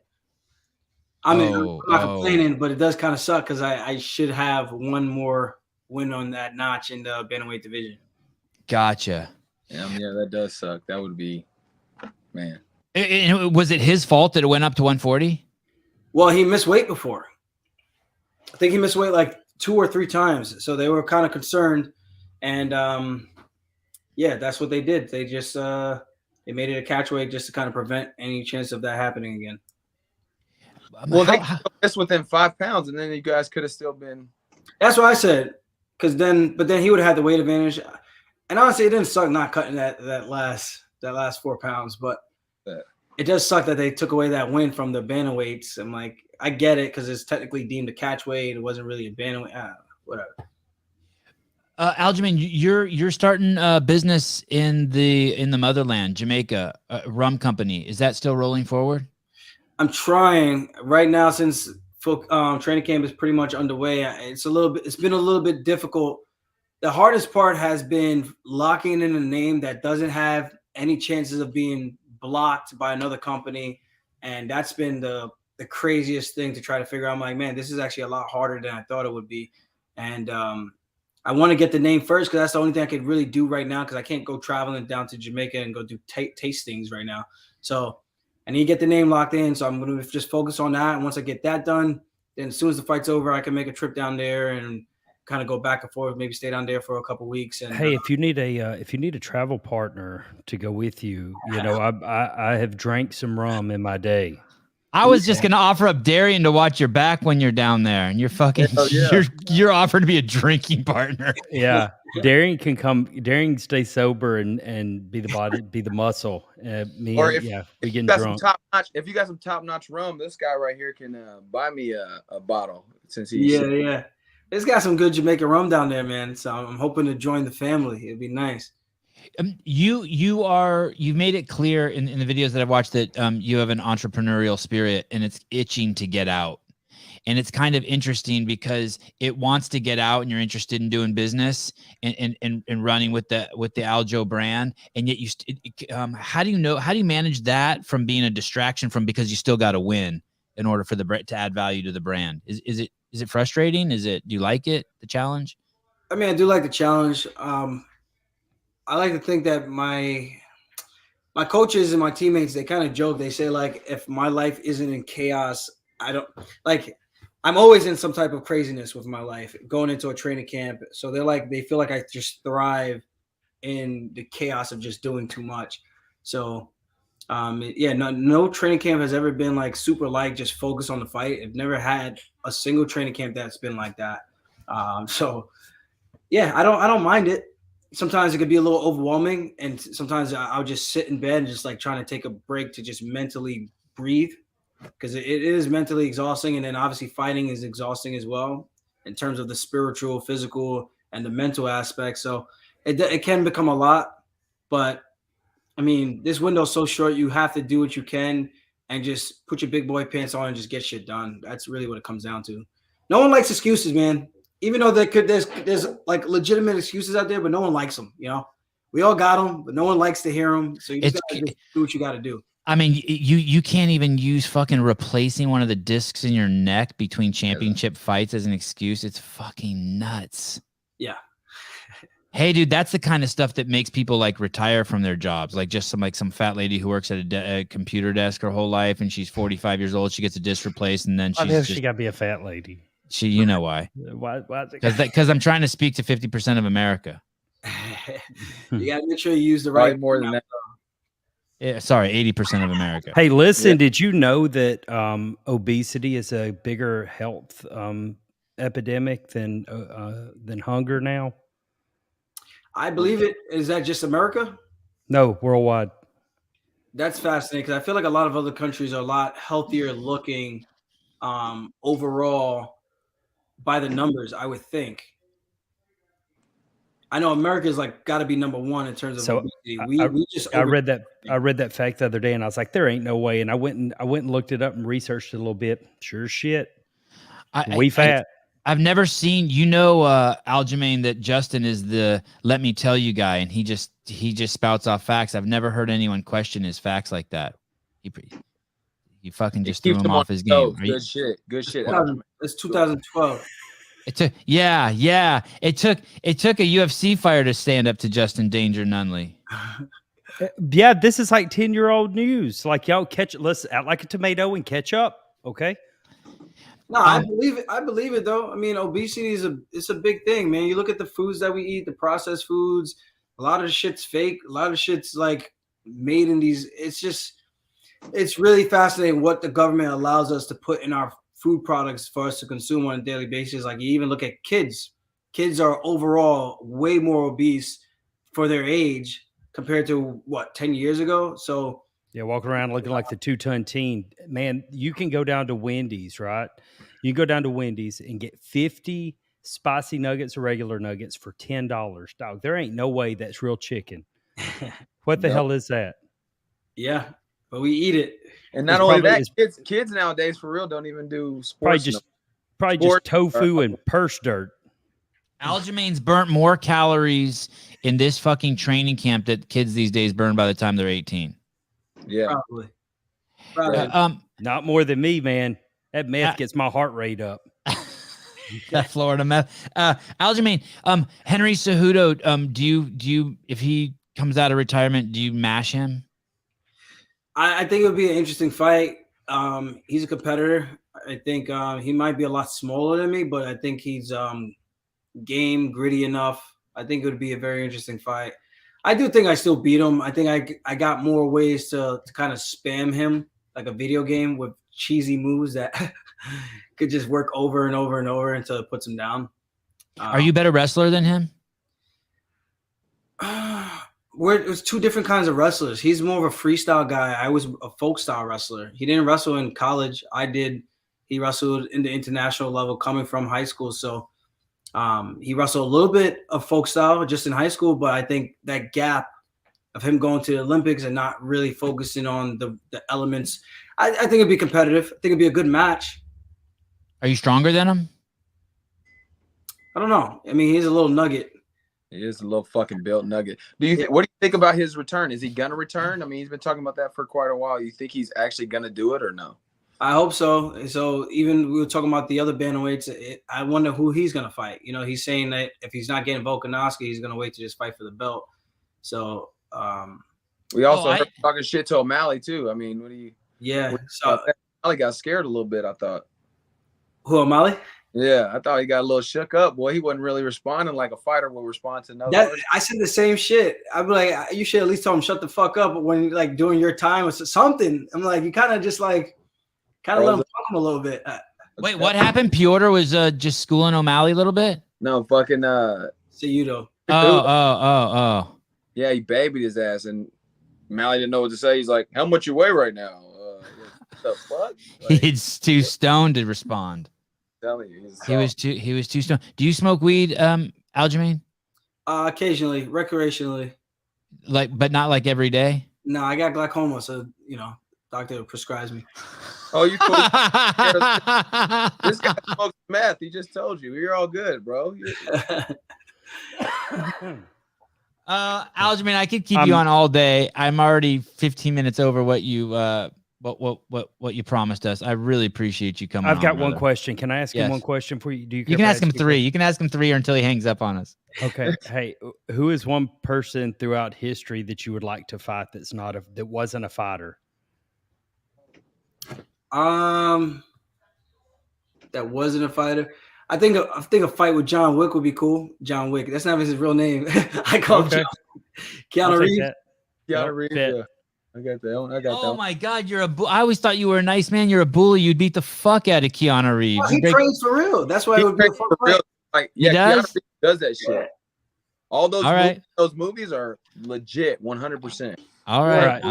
I'm not complaining, but it does kind of suck because I should have one more win on that notch in the bantamweight division. Gotcha. Yeah, that does suck. That would be, man. Was it his fault that it went up to 140? Well, he missed weight before. I think he missed weight like 2 or 3 times. So they were kind of concerned. And that's what they did. They just they made it a catch weight just to kind of prevent any chance of that happening again. Well, they missed within 5 pounds, and then you guys could have still been. That's what I said. But then he would have had the weight advantage. And honestly, it didn't suck not cutting that last 4 pounds, but it does suck that they took away that win from the bantamweights. I'm like, I get it because it's technically deemed a catch weight. It wasn't really a bantamweight. Whatever. Aljamain, you're starting a business in the motherland, Jamaica, a rum company. Is that still rolling forward? I'm trying right now since training camp is pretty much underway. It's been a little bit difficult. The hardest part has been locking in a name that doesn't have any chances of being blocked by another company, and that's been the craziest thing to try to figure out. I'm like, man, this is actually a lot harder than I thought it would be, and I want to get the name first because that's the only thing I could really do right now because I can't go traveling down to Jamaica and go do tastings right now. So I need to get the name locked in, so I'm going to just focus on that, and once I get that done, then as soon as the fight's over, I can make a trip down there and kind of go back and forth, maybe stay down there for a couple of weeks. And hey, if you need a travel partner to go with you, I have drank some rum in my day. I was just gonna offer up Darian to watch your back when you're down there, and you're fucking you're offering to be a drinking partner. Yeah, Darian can come. Darian stay sober and be the body, be the muscle. We getting drunk. If you got some top notch rum, this guy right here can buy me a bottle since he's It's got some good Jamaican rum down there, man. So I'm hoping to join the family. It'd be nice. You've made it clear in the videos that I've watched that you have an entrepreneurial spirit and it's itching to get out. And it's kind of interesting because it wants to get out and you're interested in doing business and running with the Aljo brand. And yet how do you manage that from being a distraction because you still got to win in order for to add value to the brand? Is it frustrating? Do you like it, the challenge? I mean, I do like the challenge. I like to think that my coaches and my teammates, they kind of joke. They say, like, if my life isn't in chaos, I'm always in some type of craziness with my life going into a training camp. So they feel like I just thrive in the chaos of just doing too much. So, no training camp has ever been like super light, just focus on the fight. I've never had a single training camp that's been like that. I don't mind it. Sometimes it could be a little overwhelming, and sometimes I'll just sit in bed and just like trying to take a break to just mentally breathe, because it is mentally exhausting. And then obviously fighting is exhausting as well in terms of the spiritual, physical, and the mental aspect. So it can become a lot, but I mean, this window is so short, you have to do what you can and just put your big boy pants on and just get shit done. That's really what it comes down to. No one likes excuses, man. Even though there's like legitimate excuses out there, but no one likes them. You know, we all got them, but no one likes to hear them. So you just gotta do what you got to do. I mean, you can't even use fucking replacing one of the discs in your neck between championship fights as an excuse. It's fucking nuts. Yeah. Hey, dude, that's the kind of stuff that makes people like retire from their jobs. Like just some fat lady who works at a computer desk her whole life, and she's 45 years old. She gets a disc replaced, and then she got to be a fat lady. You know why? Why Because I'm trying to speak to 50% of America. You got to make sure you use the right more than that. Yeah, sorry, 80% of America. Hey, listen, did you know that obesity is a bigger health epidemic than hunger now? I believe it. Is that just America? No, worldwide. That's fascinating, because I feel like a lot of other countries are a lot healthier looking overall by the numbers, I would think. I know America's like got to be number one in terms of obesity. I read that fact the other day, and I was like, there ain't no way. And I went and looked it up and researched it a little bit. Sure as shit. We fat. I've never seen, Aljamain, that Justin is the let me tell you guy, and he just spouts off facts. I've never heard anyone question his facts like that. He fucking just threw him off his game. Good shit. It's 2012. It took It took a UFC fighter to stand up to Justin Danger Nunley. Yeah, this is like 10-year-old news. Like, y'all let's act like a tomato and catch up. Okay. No, I believe it. I believe it though. I mean, obesity it's a big thing, man. You look at the foods that we eat, the processed foods, a lot of the shit's fake. A lot of shit's like made in these. It's really fascinating what the government allows us to put in our food products for us to consume on a daily basis. Like, you even look at kids. Kids are overall way more obese for their age compared to 10 years ago. So yeah, walking around looking like the 2-ton teen. Man, you can go down to Wendy's, right? You can go down to Wendy's and get 50 spicy nuggets or regular nuggets for $10. Dog, there ain't no way that's real chicken. What the hell is that? Yeah, but we eat it. And not only that, kids nowadays for real don't even do sports. Probably just tofu and purse dirt. Aljamain's burnt more calories in this fucking training camp that kids these days burn by the time they're 18. Yeah, probably. Not more than me, man. That meth gets my heart rate up. That Florida meth. Aljamain, Henry Cejudo, do you if he comes out of retirement, do you mash him? I think it would be an interesting fight. He's a competitor. I think he might be a lot smaller than me, but I think he's game, gritty enough. I think it would be a very interesting fight. I do think I still beat him. I think I got more ways to kind of spam him like a video game with cheesy moves that could just work over and over and over until it puts him down. Are you a better wrestler than him? It was two different kinds of wrestlers. He's more of a freestyle guy. I was a folk style wrestler. He didn't wrestle in college. I did. He wrestled in the international level coming from high school. So he wrestled a little bit of folk style just in high school, but I think that gap of him going to the Olympics and not really focusing on the elements, I think it'd be competitive. I think it'd be a good match. Are you stronger than him? I don't know. I mean, he's a little nugget. He is a little fucking built nugget. What do you think about his return? Is he gonna return? I mean, he's been talking about that for quite a while. You think he's actually gonna do it or no? I hope so. So even we were talking about the other bantamweights. I wonder who he's gonna fight. You know, he's saying that if he's not getting Volkanovski, he's gonna wait to just fight for the belt. So we also heard talking shit to O'Malley too. I mean, Yeah. So O'Malley got scared a little bit. I thought. Who, O'Malley? Yeah, I thought he got a little shook up. Boy, he wasn't really responding like a fighter would respond to another person. I said the same shit. I'm like, you should at least tell him shut the fuck up when like during your time or something. I'm like, you kind of just like let him fuck him a little bit. Wait, what happened? Piotr was just schooling O'Malley a little bit? No, fucking Cejudo. Oh. Yeah, he babied his ass, and O'Malley didn't know what to say. He's like, "How much you weigh right now?" What the fuck? Like, He's too stoned to respond. Telling you, He was too stoned. Do you smoke weed, Aljamain? Occasionally, recreationally. But not like every day? No, I got glaucoma, so doctor prescribes me. Oh, you cool? This guy smokes meth. He just told you. You're all good, bro. Aljamain, I could keep you on all day. I'm already 15 minutes over what you what you promised us. I really appreciate you coming. I've got brother. one question. Can I ask him one question for you? You can ask him three. You can ask him three or until he hangs up on us. Okay. Hey, who is one person throughout history that you would like to fight that wasn't a fighter? That wasn't a fighter. I think a fight with John Wick would be cool. John Wick. That's not his real name. I call him Keanu Reeves. Keanu Reeves. Yeah. I got that one. Oh my God, I always thought you were a nice man. You're a bully. You'd beat the fuck out of Keanu Reeves. Well, he trains for real. That's why it would be a fun fight. Like, he does? Keanu Reeves does that shit. All those those movies are legit, 100%. All right.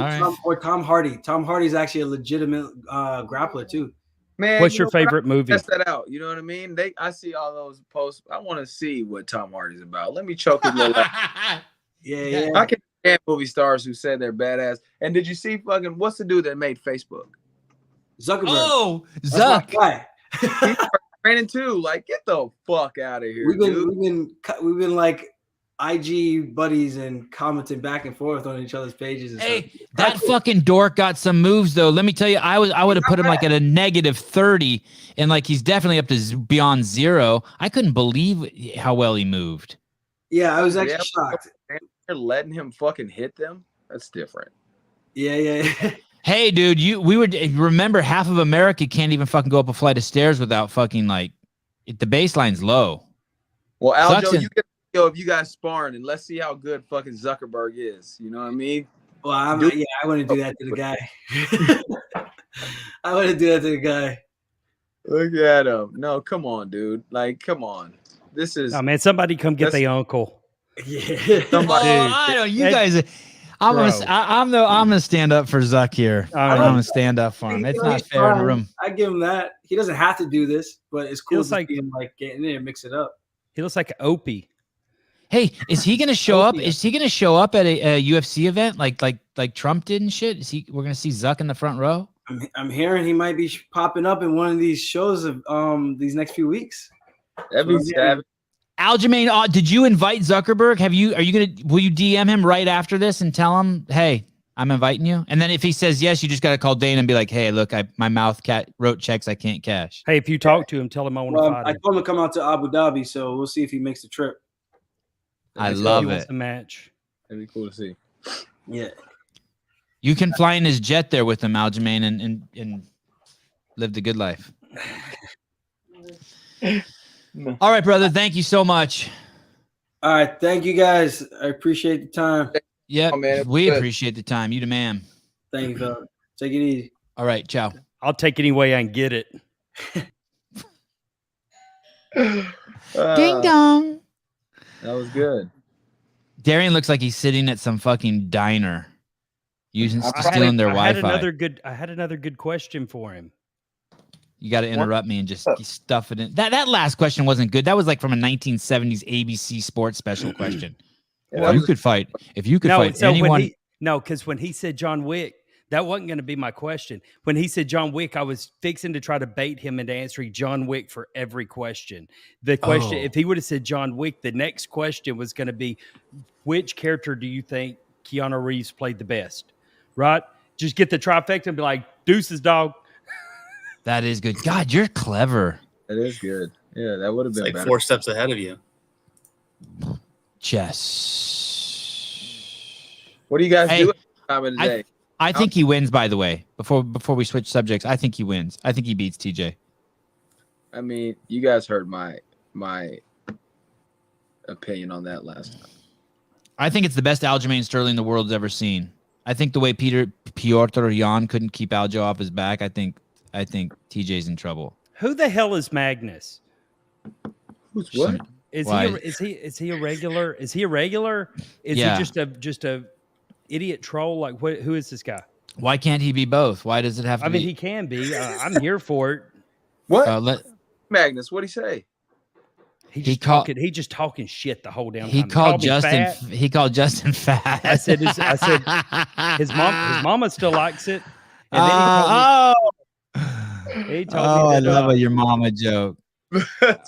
Or Tom Hardy. Tom Hardy's actually a legitimate grappler too. Man, what's your favorite movie? Test that out. You know what I mean? I see all those posts. I want to see what Tom Hardy's about. Let me choke his little ass. Yeah. I can stand movie stars who say they're badass. And did you see fucking what's the dude that made Facebook? Zuckerberg. Oh, Zuck. He's training too. Like, get the fuck out of here. We've been like IG buddies and commenting back and forth on each other's pages. And hey, stuff. that fucking dork got some moves though. Let me tell you, I would have put him like at a -30, and like he's definitely up to beyond 0. I couldn't believe how well he moved. Yeah, I was actually shocked. They're letting him fucking hit them. That's different. Yeah. Hey, dude, we would remember half of America can't even fucking go up a flight of stairs without fucking like the baseline's low. Well, Aljo, you get if you guys sparring and let's see how good fucking Zuckerberg is. You know what I mean? Well, I want to do that to the guy. I want to do that to the guy. Look at him. No, come on, dude. Like, come on. This is. Oh man, somebody come get their uncle. Yeah. Somebody. I don't. You guys. I'm gonna stand up for Zuck here. I'm gonna stand up for him. It's not fair in the room. I give him that. He doesn't have to do this, but it's cool to see him like getting in and mix it up. He looks like Opie. Hey, is he gonna show up? Is he gonna show up at a UFC event like Trump did and shit? We're gonna see Zuck in the front row? I'm hearing he might be popping up in one of these shows of these next few weeks. That'd be savage. Aljamain, did you invite Zuckerberg? Will you DM him right after this and tell him, hey, I'm inviting you? And then if he says yes, you just got to call Dana and be like, hey, look, my mouth wrote checks I can't cash. Hey, if you talk to him, tell him I want to fight him. I told him to come out to Abu Dhabi, so we'll see if he makes the trip. I love it. A match. That'd be cool to see. Yeah. You can fly in his jet there with him, Aljamain, and live the good life. All right, brother. Thank you so much. All right. Thank you, guys. I appreciate the time. Yeah, man, we appreciate the time. You the man. Thank you, fella. Take it easy. All right. Ciao. I'll take any way I can get it. Ding dong. That was good. Darian looks like he's sitting at some fucking diner stealing their Wi-Fi. I had another good question for him. You got to interrupt me and just stuff it in. That last question wasn't good. That was like from a 1970s ABC sports special question. If you could fight anyone. Because when he said John Wick, that wasn't going to be my question. When he said John Wick, I was fixing to try to bait him into answering John Wick for every question. The question, if he would have said John Wick, the next question was going to be, which character do you think Keanu Reeves played the best? Right? Just get the trifecta and be like, deuces, dog. That is good. God, you're clever. That is good. Yeah, that would have been like better. 4 steps ahead of you. Chess. What do you guys do at the time of the day? I think he wins, by the way. Before we switch subjects, I think he wins. I think he beats TJ. I mean, you guys heard my opinion on that last time. I think it's the best Aljamain Sterling the world's ever seen. I think the way Piotr Jan couldn't keep Aljo off his back, I think TJ's in trouble. Who the hell is Magnus? Who's what? Is he a regular? Is he Yeah. he just a idiot troll? Like who is this guy? Why can't he be both? Why does it have to I be? mean, he can be. I'm here for it. What? Magnus, what'd he say? He just talking shit the whole damn time. He called Justin fat. I said his mama still likes it. And then he told me I love your mama joke.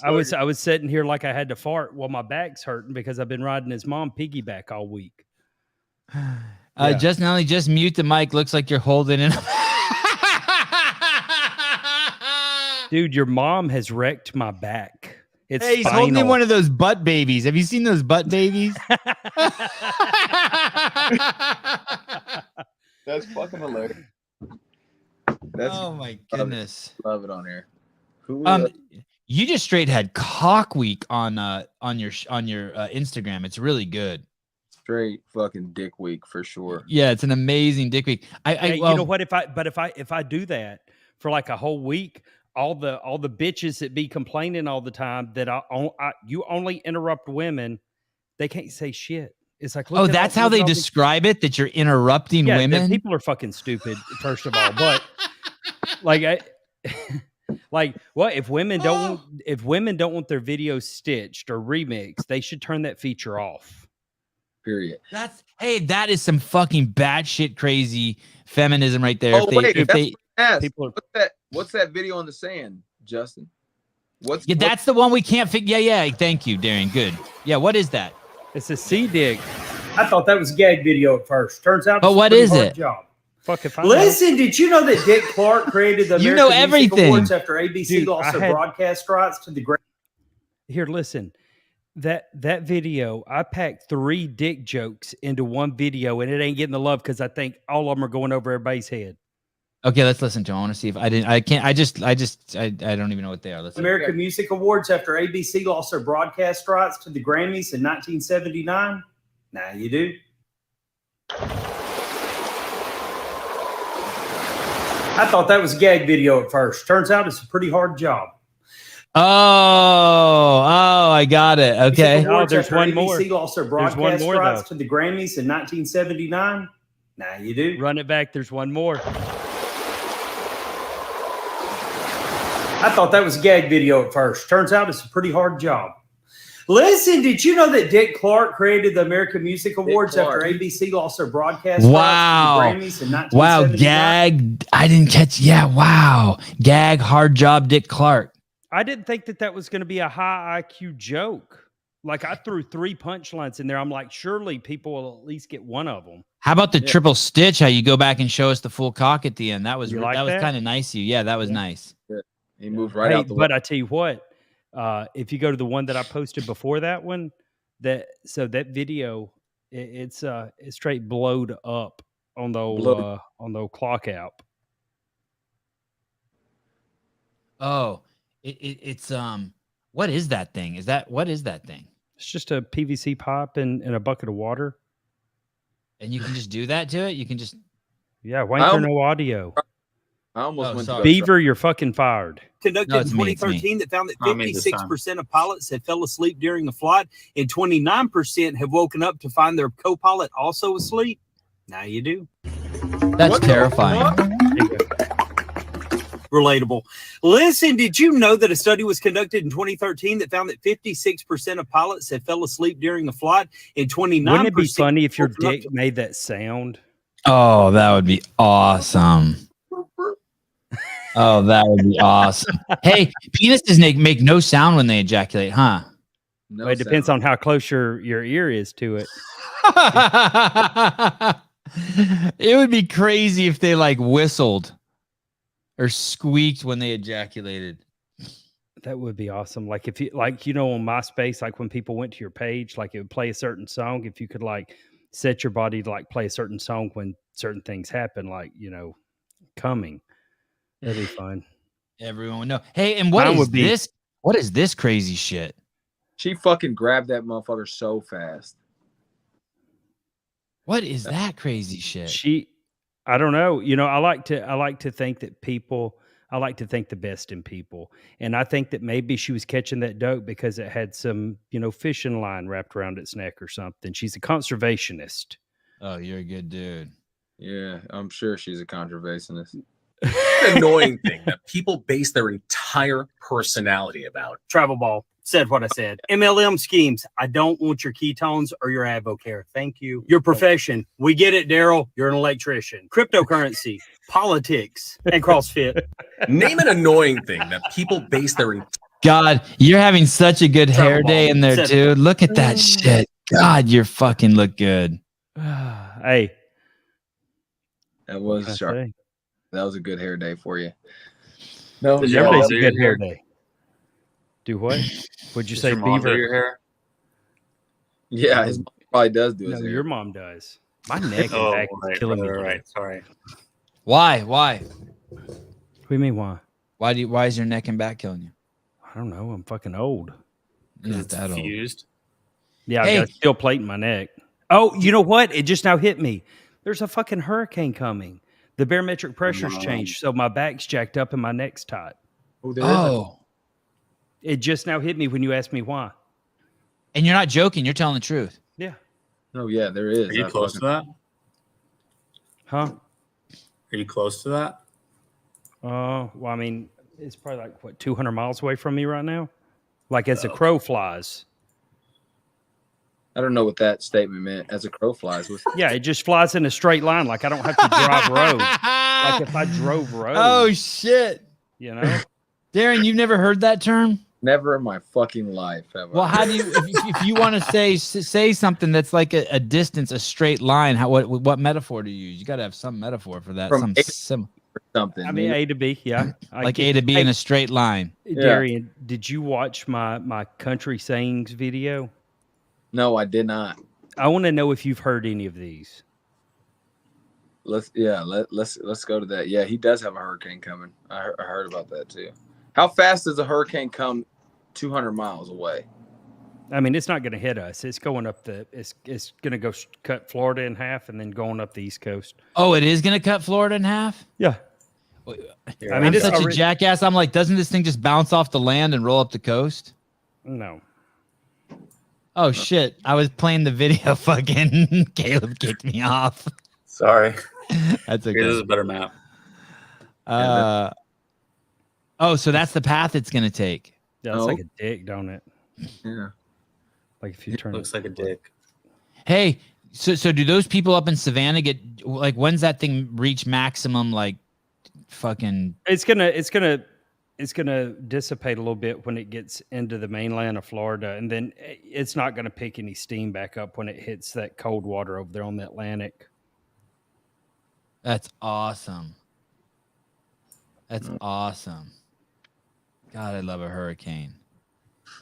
I was sitting here like I had to fart while my back's hurting because I've been riding his mom piggyback all week. Just mute the mic. Looks like you're holding it. Dude, your mom has wrecked my back. It's he's holding in one of those butt babies. Have you seen those butt babies? That's fucking hilarious. Oh my goodness. Love it on here. You just straight had cock week on your Instagram. It's really good. Straight fucking dick week for sure. Yeah, it's an amazing dick week. You know what? If I do that for like a whole week, all the bitches that be complaining all the time that you only interrupt women, they can't say shit. It's like, that's how they describe it, that you're interrupting women. People are fucking stupid, first of all. But like, what if women don't want their videos stitched or remixed? They should turn that feature off. Period. That is some fucking batshit crazy feminism right there. What's that video on the sand, Justin? That's the one we can't figure. Yeah. Thank you, Darian. Good. Yeah. What is that? It's a sea dig. I thought that was a gag video at first. Turns out, but what is it? Job. Fuck if I Listen, did you know that Dick Clark created the American Music Awards after ABC lost their broadcast rights to the great? Here, listen. That video, I packed 3 dick jokes into one video, and it ain't getting the love because I think all of them are going over everybody's head. Okay, let's listen to them. I want to see if I don't even know what they are. American Music Awards after ABC lost their broadcast rights to the Grammys in 1979. Now you do. I thought that was a gag video at first. Turns out it's a pretty hard job. Oh, I got it. Okay. There's one more. ABC lost their broadcast rights to the Grammys in 1979. Now you do. Run it back. There's one more. I thought that was a gag video at first. Turns out it's a pretty hard job. Listen, did you know that Dick Clark created the American Music Awards after ABC lost their broadcast rights to the Grammys in 1979? Wow, gag. I didn't catch. Yeah, wow. Gag, hard job, Dick Clark. I didn't think that was going to be a high IQ joke. Like, I threw 3 punchlines in there. I'm like, surely people will at least get one of them. How about the triple stitch? How you go back and show us the full cock at the end? That was kind of nice of you. Yeah, that was nice. Yeah. He moved right out the way. But I tell you what, if you go to the one that I posted before that one, that video, it's straight blowed up on the old clock app. Oh, it's what is that thing? What is that thing? It's just a PVC pipe and a bucket of water. And you can just do that to it? You can just wanker no audio. I almost went to Beaver, you're fucking fired. Conducted in 2013 that found that 56% of pilots had fell asleep during a flight and 29% have woken up to find their co-pilot also asleep. Now you do. That's terrifying. Relatable. Listen, did you know that a study was conducted in 2013 that found that 56% of pilots had fell asleep during a flight and 29%? Wouldn't it be funny if your dick made that sound? Oh, that would be awesome. Oh, that would be awesome. Hey, penises make no sound when they ejaculate, huh? No, well, it depends on how close your ear is to it. It would be crazy if they like whistled or squeaked when they ejaculated. That would be awesome. Like if you on MySpace, like when people went to your page, like it would play a certain song. If you could like set your body to like play a certain song when certain things happen, like coming. That'd be fun. Everyone would know. Hey, and what Mine is would be- this? What is this crazy shit? She fucking grabbed that motherfucker so fast. What is that crazy shit? I don't know. I like to think that people. I like to think the best in people, and I think that maybe she was catching that dope because it had some, fishing line wrapped around its neck or something. She's a conservationist. Oh, you're a good dude. Yeah, I'm sure she's a conservationist. Annoying thing that people base their entire personality about. Travel ball said what I said. MLM schemes. I don't want your ketones or your Advocare. Thank you. Your profession. We get it, Daryl. You're an electrician. Cryptocurrency, politics, and CrossFit. Name an annoying thing that people base their God, you're having such a good hair Travel day ball. in there, Said- dude. Look at that shit. God, you're fucking look good. Hey, That what was can I sharp. say? That was a good hair day for you. No, Did your Every mom day's do a your good hair hair? day. Do what? Would you Does say, your mom do Beaver? your hair? Yeah, his mom probably does do No, his hair. your mom does. My neck and Oh, back right, is killing me. right. today. Sorry. Why? What do you mean, why? Why is your neck and back killing you? I don't know. I'm fucking old. You're Because not it's that old. fused. Yeah, Hey. I got a steel plate in my neck. Oh, you know what? It just now hit me. There's a fucking hurricane coming. The barometric pressure's changed, so my back's jacked up and my neck's tight. Oh, there is a- Oh, It just now hit me when you asked me why. and you're not joking. You're telling the truth. Yeah. Oh, yeah, there is. Are you I close to that? Huh? Are you close to that? Well, I mean, it's probably like, what, 200 miles away from me right now? Like as a crow flies. I don't know what that statement meant. As a crow flies. Yeah, it just flies in a straight line. Like I don't have to drive road. Like if I drove road, Oh shit, Darren, you've never heard that term? Never in my fucking life have Well, I. how do you if you want to say something that's like a distance, a straight line? What metaphor do you use? You got to have some metaphor for that. From Some something? I mean, A to B, yeah. like A to B in a straight line. Darian, did you watch my country sayings video? No, I did not. I want to know if you've heard any of these. Let's go to that. Yeah, he does have a hurricane coming. I heard about that too. How fast does a hurricane come 200 miles away? I mean, it's not going to hit us. It's going up it's going to go cut Florida in half and then going up the East Coast. Oh, it is going to cut Florida in half? Yeah. I I mean, mean, I'm it's such a already- jackass. I'm like, doesn't this thing just bounce off the land and roll up the coast? No. Oh shit! I was playing the video. Fucking Caleb kicked me off. Sorry. That's This is okay. a better map. Oh, so that's the path it's gonna take. Yeah, it's Oh. like a dick, don't it? Yeah. Like if you turn Looks like a dick. Hey, so do those people up in Savannah get like when's that thing reach maximum like fucking? It's gonna dissipate a little bit when it gets into the mainland of Florida, and then it's not gonna pick any steam back up when it hits that cold water over there on the Atlantic. That's awesome. That's awesome. God, I love a hurricane.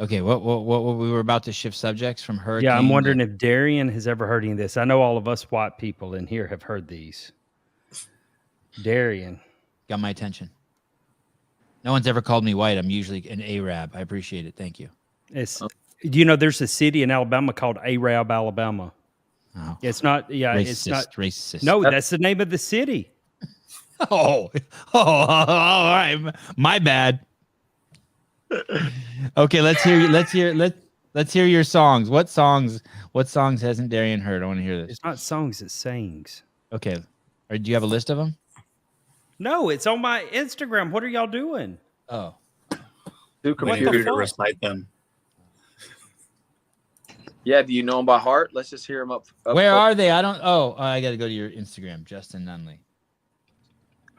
Okay, what we were about to shift subjects from hurricane. Yeah, I'm wondering to- if Darian has ever heard any of this. I know all of us white people in here have heard these. Darian. got my attention. No one's ever called me white. I'm usually an Arab. I appreciate it. Thank you. There's a city in Alabama called Arab, Alabama. Oh, It's not, yeah, racist, it's not. racist. No, that's the name of the city. Oh, all right. My bad. Okay, let's hear your songs. What songs hasn't Darian heard? I want to hear this. It's not songs, it's sayings. Okay. Or do you have a list of them? No, it's on my Instagram. What are y'all doing? Oh. Two What the Waiting for computers. you to fuck? recite them. Yeah, do you know them by heart? Let's just hear them up. Where are they? I don't. Oh, I got to go to your Instagram, Justin Nunley.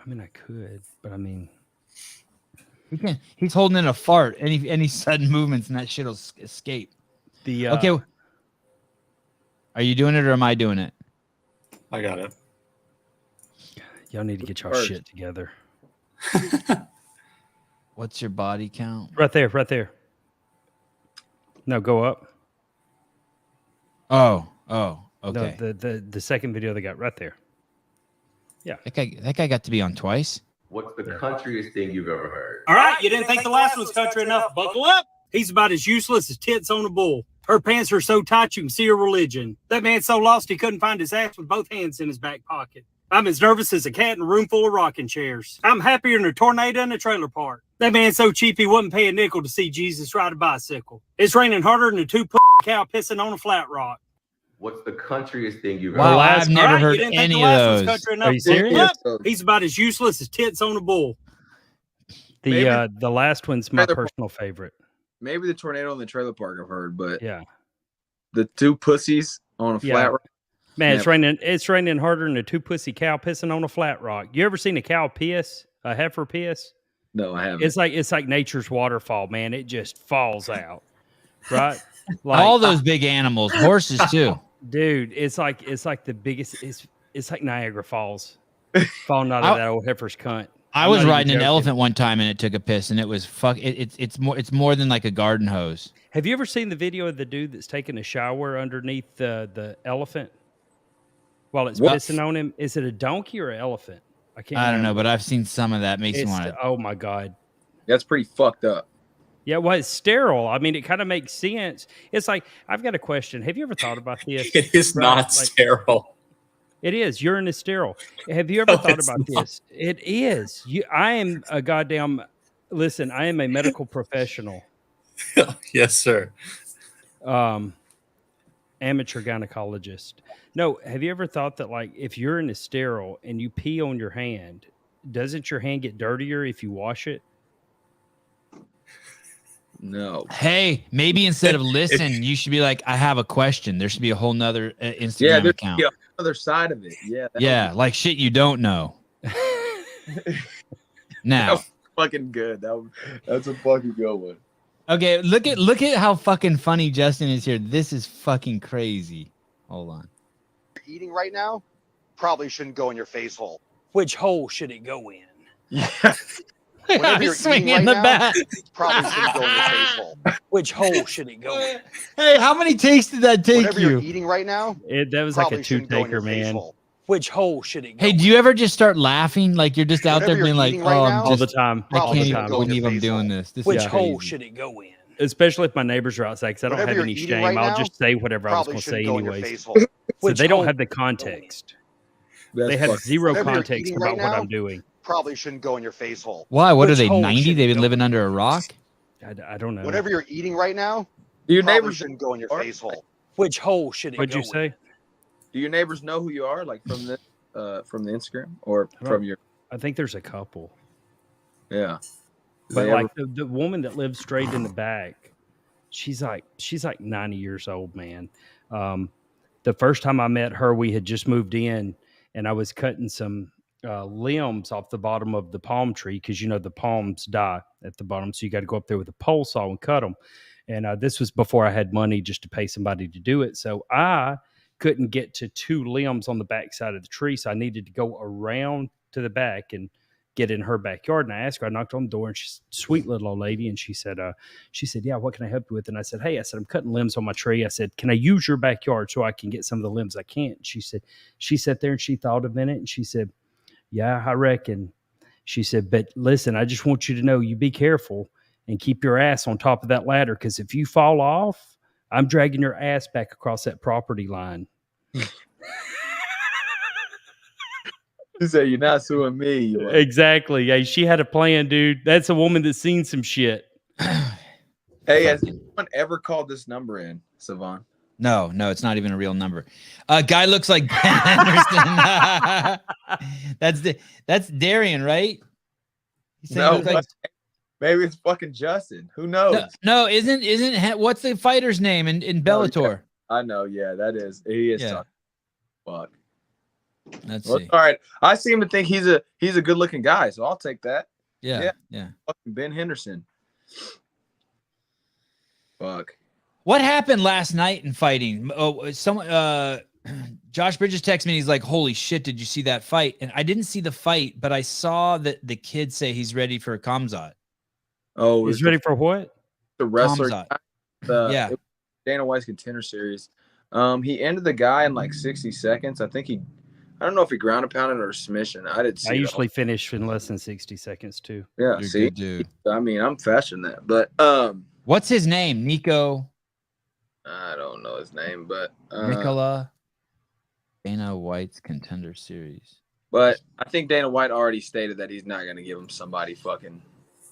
I mean, I could, but I mean, He can. He's holding in a fart. Any sudden movements and that shit'll escape. the Okay. Are you doing it or am I doing it? I got it. y'all need to get your First. shit together. What's your body count? Right there, right there. No, go up. Oh, No, okay. the second video they got right there. That guy got to be on twice. What's the countryest thing you've ever heard? All right, you didn't think the last one's country enough. Buckle up. He's about as useless as tits on a bull. Her pants are so tight you can see her religion. That man's so lost he couldn't find his ass with both hands in his back pocket. I'm as nervous as a cat in a room full of rocking chairs. I'm happier than a tornado in a trailer park. That man's so cheap he wouldn't pay a nickel to see Jesus ride a bicycle. It's raining harder than a cow pissing on a flat rock. What's the countryest thing you've ever Wow, heard? I've never heard any of those. Are you serious? He's about as useless as tits on a bull. The last one's my personal favorite. Maybe the tornado in the trailer park I've heard, but yeah, the two pussies on a flat rock. Man, it's raining harder than a two pussy cow pissing on a flat rock. You ever seen a cow piss? A heifer piss? No, I haven't. It's like nature's waterfall, man. It just falls out. Right? Like, all those big animals, horses too. Dude, it's like the biggest it's like Niagara Falls falling out of that old heifer's cunt. I was riding an elephant one time and it took a piss and it was it's more than like a garden hose. Have you ever seen the video of the dude that's taking a shower underneath the elephant while it's pissing on him? Is it a donkey or an elephant? I don't know, but I've seen some of that. Makes me want to. Oh my God. That's pretty fucked up. Yeah, well, it's sterile. I mean, it kind of makes sense. It's like, I've got a question. Have you ever thought about this? It is not sterile. It is. Urine is sterile. Have you ever thought about this? It is. I am a goddamn, listen, I am a medical professional. Yes, sir. Amateur gynecologist. No, have you ever thought that, like, if urine is sterile and you pee on your hand, doesn't your hand get dirtier if you wash it? No. Hey, maybe instead of listen, you should be like, I have a question. There should be a whole nother Instagram account. Yeah, other side of it. Yeah. Yeah, like shit you don't know. Now. That's fucking good. That's a fucking good one. Okay, look at how fucking funny Justin is here. This is fucking crazy. Hold on. You're eating right now probably shouldn't go in your face hole. Which hole should it go in? Yeah. Whenever you're swinging eating the right bat. now, probably shouldn't go in your face hole. Which hole should it go in? Hey, how many takes did that take Whenever you? you're eating right now, That was like a probably shouldn't go in two-taker, your face man. hole. Which hole should it go Hey, do you ever just start laughing? Like you're just out Whatever there being you're like, eating oh, right I'm now, all the just, time? I probably can't shouldn't even go in believe your I'm face doing hole. this. This Which is hole crazy. should it go in? Especially if my neighbors are outside, because I don't Whatever have you're any eating shame. right I'll now, just say whatever I was probably going to say shouldn't go in your anyways. face hole. So Which they don't hole have the should it go in? context. That's They have fucking- zero Whatever you're context eating about right what now, I'm doing. probably shouldn't go in your face hole. Why? What are Which they, hole 90? should They've it been go living in? under a rock? I don't know. Whatever you're eating right now, Do your probably neighbors shouldn't go in your face hole. Which hole should it What'd go you say? Do your neighbors know who you are, like from the Instagram or from your? I think there's a couple. Yeah. But They like the woman that lives straight in the back, she's like 90 years old, man. The first time I met her, we had just moved in, and I was cutting some limbs off the bottom of the palm tree because the palms die at the bottom, so you got to go up there with a pole saw and cut them. And this was before I had money just to pay somebody to do it, so I couldn't get to two limbs on the back side of the tree, so I needed to go around to the back and get in her backyard. And I asked her, I knocked on the door, and she's a sweet little old lady. And she said, yeah, what can I help you with? And I said, hey, I'm cutting limbs on my tree. I said, can I use your backyard so I can get some of the limbs I can't? She sat there and she thought a minute and she said, yeah, I reckon. She said, but listen, I just want you to know, you be careful and keep your ass on top of that ladder. Cause if you fall off, I'm dragging your ass back across that property line. You say you're not suing me. Exactly. Yeah, she had a plan, dude. That's a woman that's seen some shit. Hey, has anyone ever called this number in, Sevan? No, it's not even a real number. Guy looks like Ben Anderson. That's Darian, right? No, like, maybe it's fucking Justin. Who knows? No, isn't what's the fighter's name in Bellator? I know. Yeah, that is. He is. Yeah. Fuck. Let's Well, see. all right. I seem to think he's a good looking guy, so I'll take that. Yeah. Fucking Ben Henderson. Fuck. What happened last night in fighting? Oh, Josh Bridges texted me. He's like, "Holy shit! Did you see that fight?" And I didn't see the fight, but I saw that the kid say he's ready for a Khamzat. Oh, he's ready for what? The wrestler. Khamzat. Yeah. Dana White's Contender Series. He ended the guy in like 60 seconds. I think I don't know if he ground and pounded or submission. I did see I usually finish in less than 60 seconds too. Yeah, You're see, good, dude. I mean, I'm faster than that. But What's his name? Nico. I don't know his name, but Nicola. Dana White's Contender Series. But I think Dana White already stated that he's not going to give him somebody fucking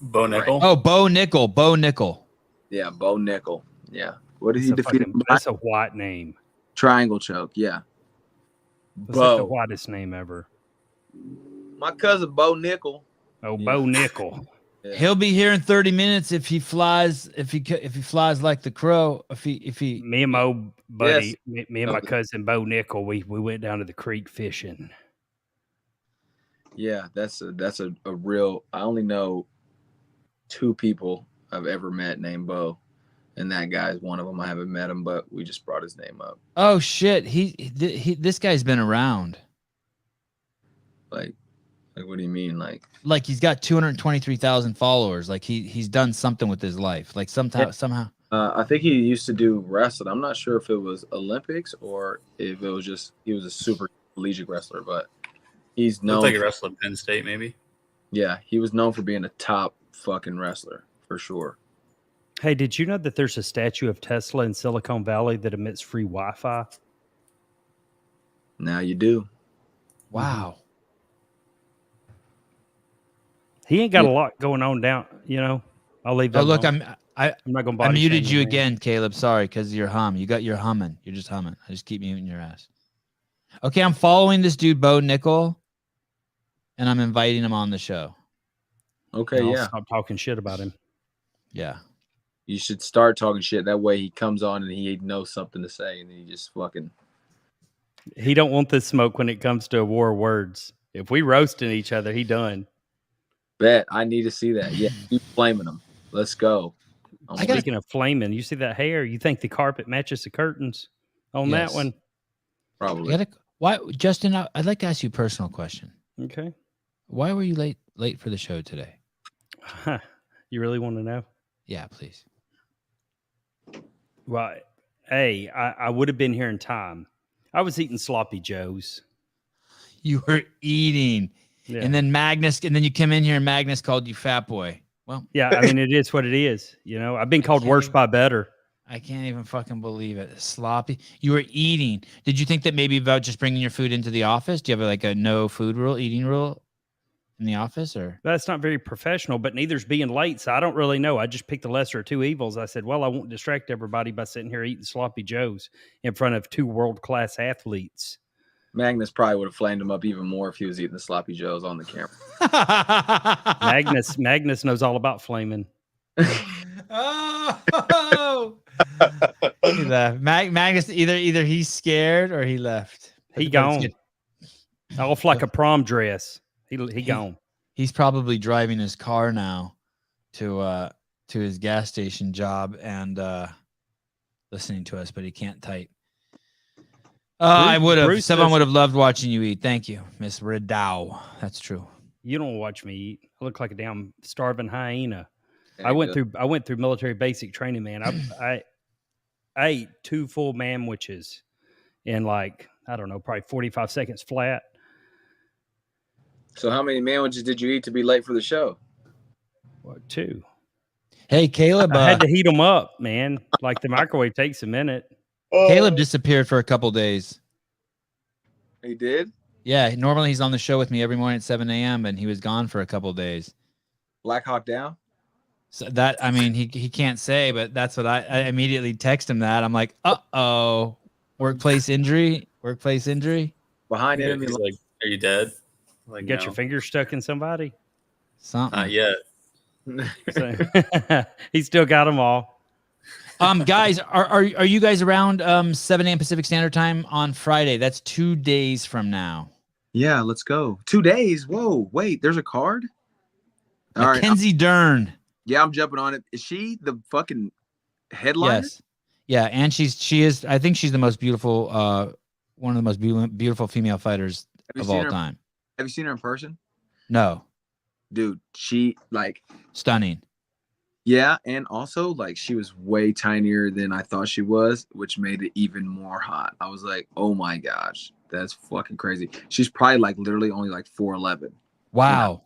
Bo Nickel. Oh, Bo Nickel. Bo Nickel. Yeah, Bo Nickel. Yeah. What did he defeat? That's a white name. Triangle choke. Yeah. That's like the whitest name ever. My cousin Bo Nickel. Oh, Bo Nickel. Yeah. He'll be here in 30 minutes if he flies. If he flies like the crow. If he. Me and my old buddy, me and my cousin Bo Nickel, we went down to the creek fishing. Yeah, that's a real. I only know 2 people I've ever met named Bo, and that guy's one of them. I haven't met him, but we just brought his name up. Oh shit! He this guy's been around. Like what do you mean? Like he's got 223,000 followers. Like he's done something with his life. Like somehow. I think he used to do wrestling. I'm not sure if it was Olympics or if it was just he was a super collegiate wrestler, but he's known. Looks like he wrestled at Penn State, maybe. Yeah, he was known for being a top fucking wrestler for sure. Hey, did you know that there's a statue of Tesla in Silicon Valley that emits free Wi-Fi? Now you do. Wow. He ain't got a lot going on down, you know. I'll leave that. Oh, look, alone. I'm not gonna. I muted you again, Caleb. Sorry, because you're humming. You're just humming. I just keep muting your ass. Okay, I'm following this dude, Bo Nickel, and I'm inviting him on the show. Okay, I'll yeah. stop talking shit about him. Yeah. You should start talking shit. That way he comes on and he knows something to say, and he just fucking. He don't want the smoke when it comes to a war of words. If we roasting each other, he done. Bet I need to see that. Yeah, keep flaming them. Let's go. Speaking of flaming, you see that hair? You think the carpet matches the curtains on that one? Probably. Why, Justin? I'd like to ask you a personal question. Okay. Why were you late for the show today? You really want to know? Yeah, please. Well, hey, I would have been here in time. I was eating sloppy joes. You were eating. Yeah. And then you come in here and Magnus called you fat boy. Well, yeah, I mean, it is what it is. You know, I've been called worse by better. I can't even fucking believe it. Sloppy. You were eating. Did you think that maybe about just bringing your food into the office? Do you have a no food rule, eating rule in the office, or? That's not very professional, but neither's being late. So I don't really know. I just picked the lesser of 2 evils. I said, well, I won't distract everybody by sitting here eating sloppy joes in front of 2 world-class athletes. Magnus probably would have flamed him up even more if he was eating the sloppy joes on the camera. Magnus knows all about flaming. Oh, he left. Magnus either he's scared or he left. He gone. Off like a prom dress. He gone. He's probably driving his car now to his gas station job and listening to us, but he can't type. I would have. Someone would have loved watching you eat. Thank you, Miss Ridow. That's true. You don't watch me eat. I look like a damn starving hyena. I went through military basic training, man. I ate 2 full manwiches in probably 45 seconds flat. So how many manwiches did you eat to be late for the show? What, 2? Hey, Caleb. I had to heat them up, man. Like the microwave takes a minute. Caleb disappeared for a couple days. He did? Yeah, normally he's on the show with me every morning at 7 a.m., and he was gone for a couple days. Black Hawk Down? So that, I mean, he can't say, but that's what I immediately text him that. I'm like, uh-oh, workplace injury. Behind him, he's like, are you dead? Like, Get your fingers stuck in somebody? Something. Not yet. So, he still got them all. Guys, are you guys around 7 a.m. Pacific Standard Time on Friday? That's 2 days from now. Yeah, let's go. 2 days. Whoa, wait, there's a card? All right. Mackenzie Dern. Yeah, I'm jumping on it. Is she the fucking headliner? Yes. Yeah, and she is. I think she's the most beautiful, one of the most beautiful female fighters of all time. Have you seen her in person? No. Dude, she stunning. Yeah, and also like she was way tinier than I thought she was, which made it even more hot. I was like, oh my gosh, that's fucking crazy. She's probably like literally only like 4'11". Wow.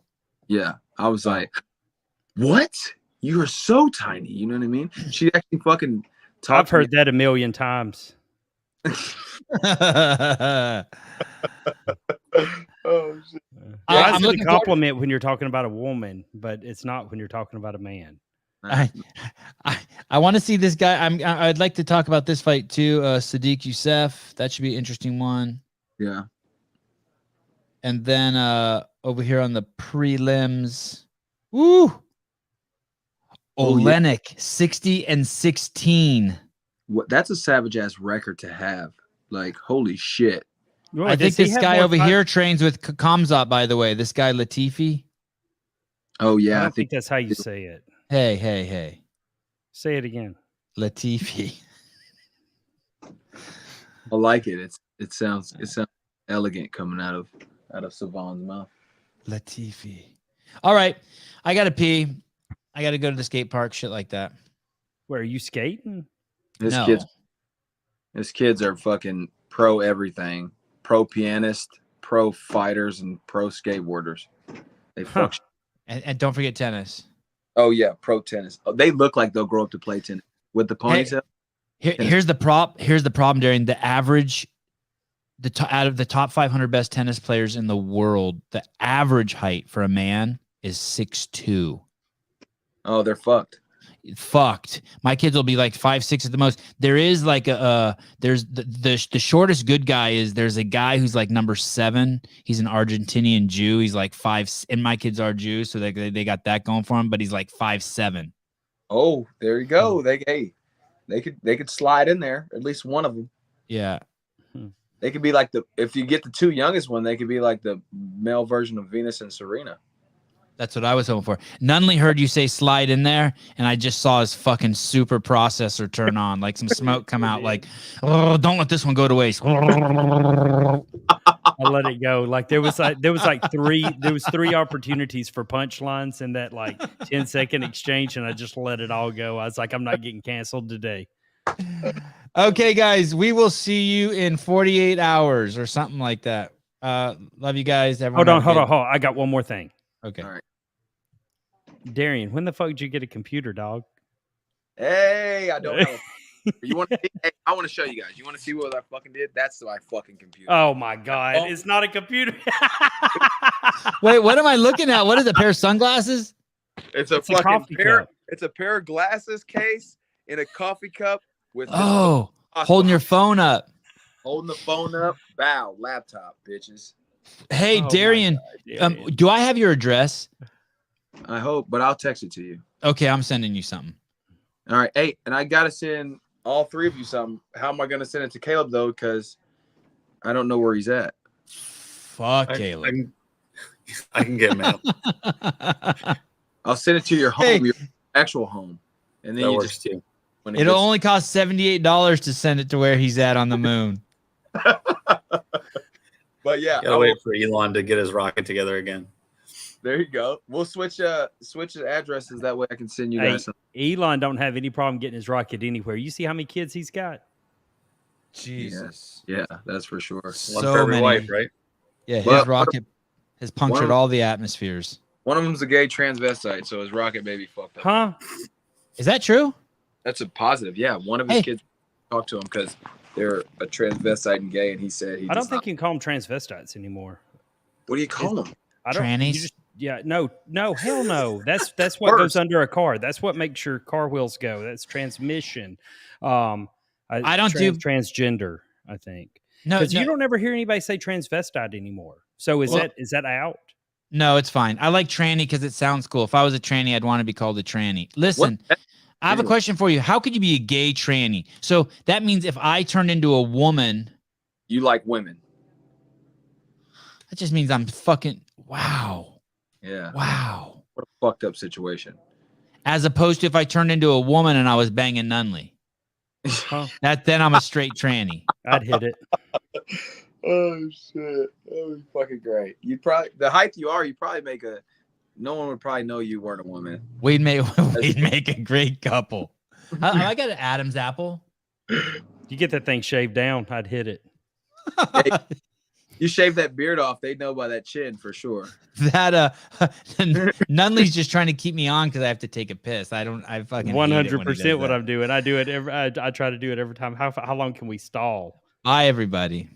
Yeah. I was like, what? You are so tiny. You know what I mean? She actually fucking talked. I've heard that a million times. Oh shit. I'm looking a compliment when you're talking about a woman, but it's not when you're talking about a man. I want to see this guy. I'd like to talk about this fight too. Sadiq Youssef. That should be an interesting one. Yeah. And then over here on the prelims, woo, Olenek 60-16. What? That's a savage ass record to have. Like, holy shit. Well, I think this guy over here trains with Kamzat, by the way. This guy Latifi. Oh yeah, I don't think that's how you say it. Hey. Say it again. Latifi. I like it. It sounds elegant coming out of Sevan's mouth. Latifi. All right, I gotta pee. I gotta go to the skate park. Shit like that. Where are you skating? His No. kids are fucking pro everything. Pro pianist, pro fighters, and pro skateboarders. They fuck. And don't forget tennis. Oh yeah, pro tennis. Oh, they look like they'll grow up to play tennis with the ponytail. Here's the problem, Darian. The average, out of the top 500 best tennis players in the world, the average height for a man is 6'2". Oh, they're fucked. Fucked. My kids will be like 5'6" at the most. There is like there's the shortest good guy is there's a guy who's like number 7. He's an Argentinian Jew. He's like 5, and my kids are Jews, so they got that going for him. But he's like 5'7". Oh, there you go. They could slide in there. At least one of them. Yeah. They could be like if you get the 2 youngest one, they could be like the male version of Venus and Serena. That's what I was hoping for. Nunley heard you say slide in there, and I just saw his fucking super processor turn on, like some smoke come out, like, oh, don't let this one go to waste. I let it go. Like there was 3 opportunities for punchlines in that like 10-second exchange, and I just let it all go. I was like, I'm not getting canceled today. Okay, guys, we will see you in 48 hours or something like that. Love you guys. Everyone Hold on. I got one more thing. Okay. All right. Darian, when the fuck did you get a computer, dog? Hey, I don't know. You want to? Hey, I want to show you guys. You want to see what I fucking did? That's my fucking computer. Oh my god, it's not a computer. Wait, what am I looking at? What is it? A pair of sunglasses? It's a fucking pair. It's a pair of glasses case in a coffee cup with. Holding your phone up. Holding the phone up. Bow, laptop, bitches. Hey, Darian, do I have your address? I hope, but I'll text it to you. Okay, I'm sending you something. All right. Hey, and I got to send all 3 of you something. How am I going to send it to Caleb, though? Because I don't know where he's at. Fuck Caleb. I can get mail. I'll send it to your home, your actual home. And then that you works just, too. It'll only cost $78 to send it to where he's at on the moon. But yeah, gotta wait for Elon to get his rocket together again. There you go. We'll switch the addresses, that way I can send you guys something. Elon don't have any problem getting his rocket anywhere. You see how many kids he's got? Jesus. Yeah, that's for sure. So one for every wife, right? Yeah, his rocket has punctured all the atmospheres. One of them's a gay transvestite, so his rocket baby fucked up. Huh? Is that true? That's a positive. Yeah, one of his kids talked to him because they're a transvestite and gay, and he said I don't think you can call them transvestites anymore. What do you call them? Trannies? No, hell no. That's what goes under a car. That's what makes your car wheels go. That's transmission. I don't do transgender. I think no, because you don't ever hear anybody say transvestite anymore. So is that out? No, it's fine. I like tranny because it sounds cool. If I was a tranny, I'd want to be called a tranny. Listen. I have a question for you. How could you be a gay tranny? So that means if I turned into a woman, you like women. That just means I'm fucking wow. Yeah. Wow. What a fucked up situation. As opposed to if I turned into a woman and I was banging Nunley. Then I'm a straight tranny. I'd hit it. Oh shit. That was fucking great. You'd probably the height you probably make a no one would probably know you weren't a woman. We'd make a great couple. I got an Adam's apple. You get that thing shaved down, I'd hit it. Hey, you shave that beard off, they know by that chin for sure. That Nunley's just trying to keep me on because I have to take a piss. I fucking 100% what I'm doing. I do it I try to do it every time. How long can we stall? Bye, everybody.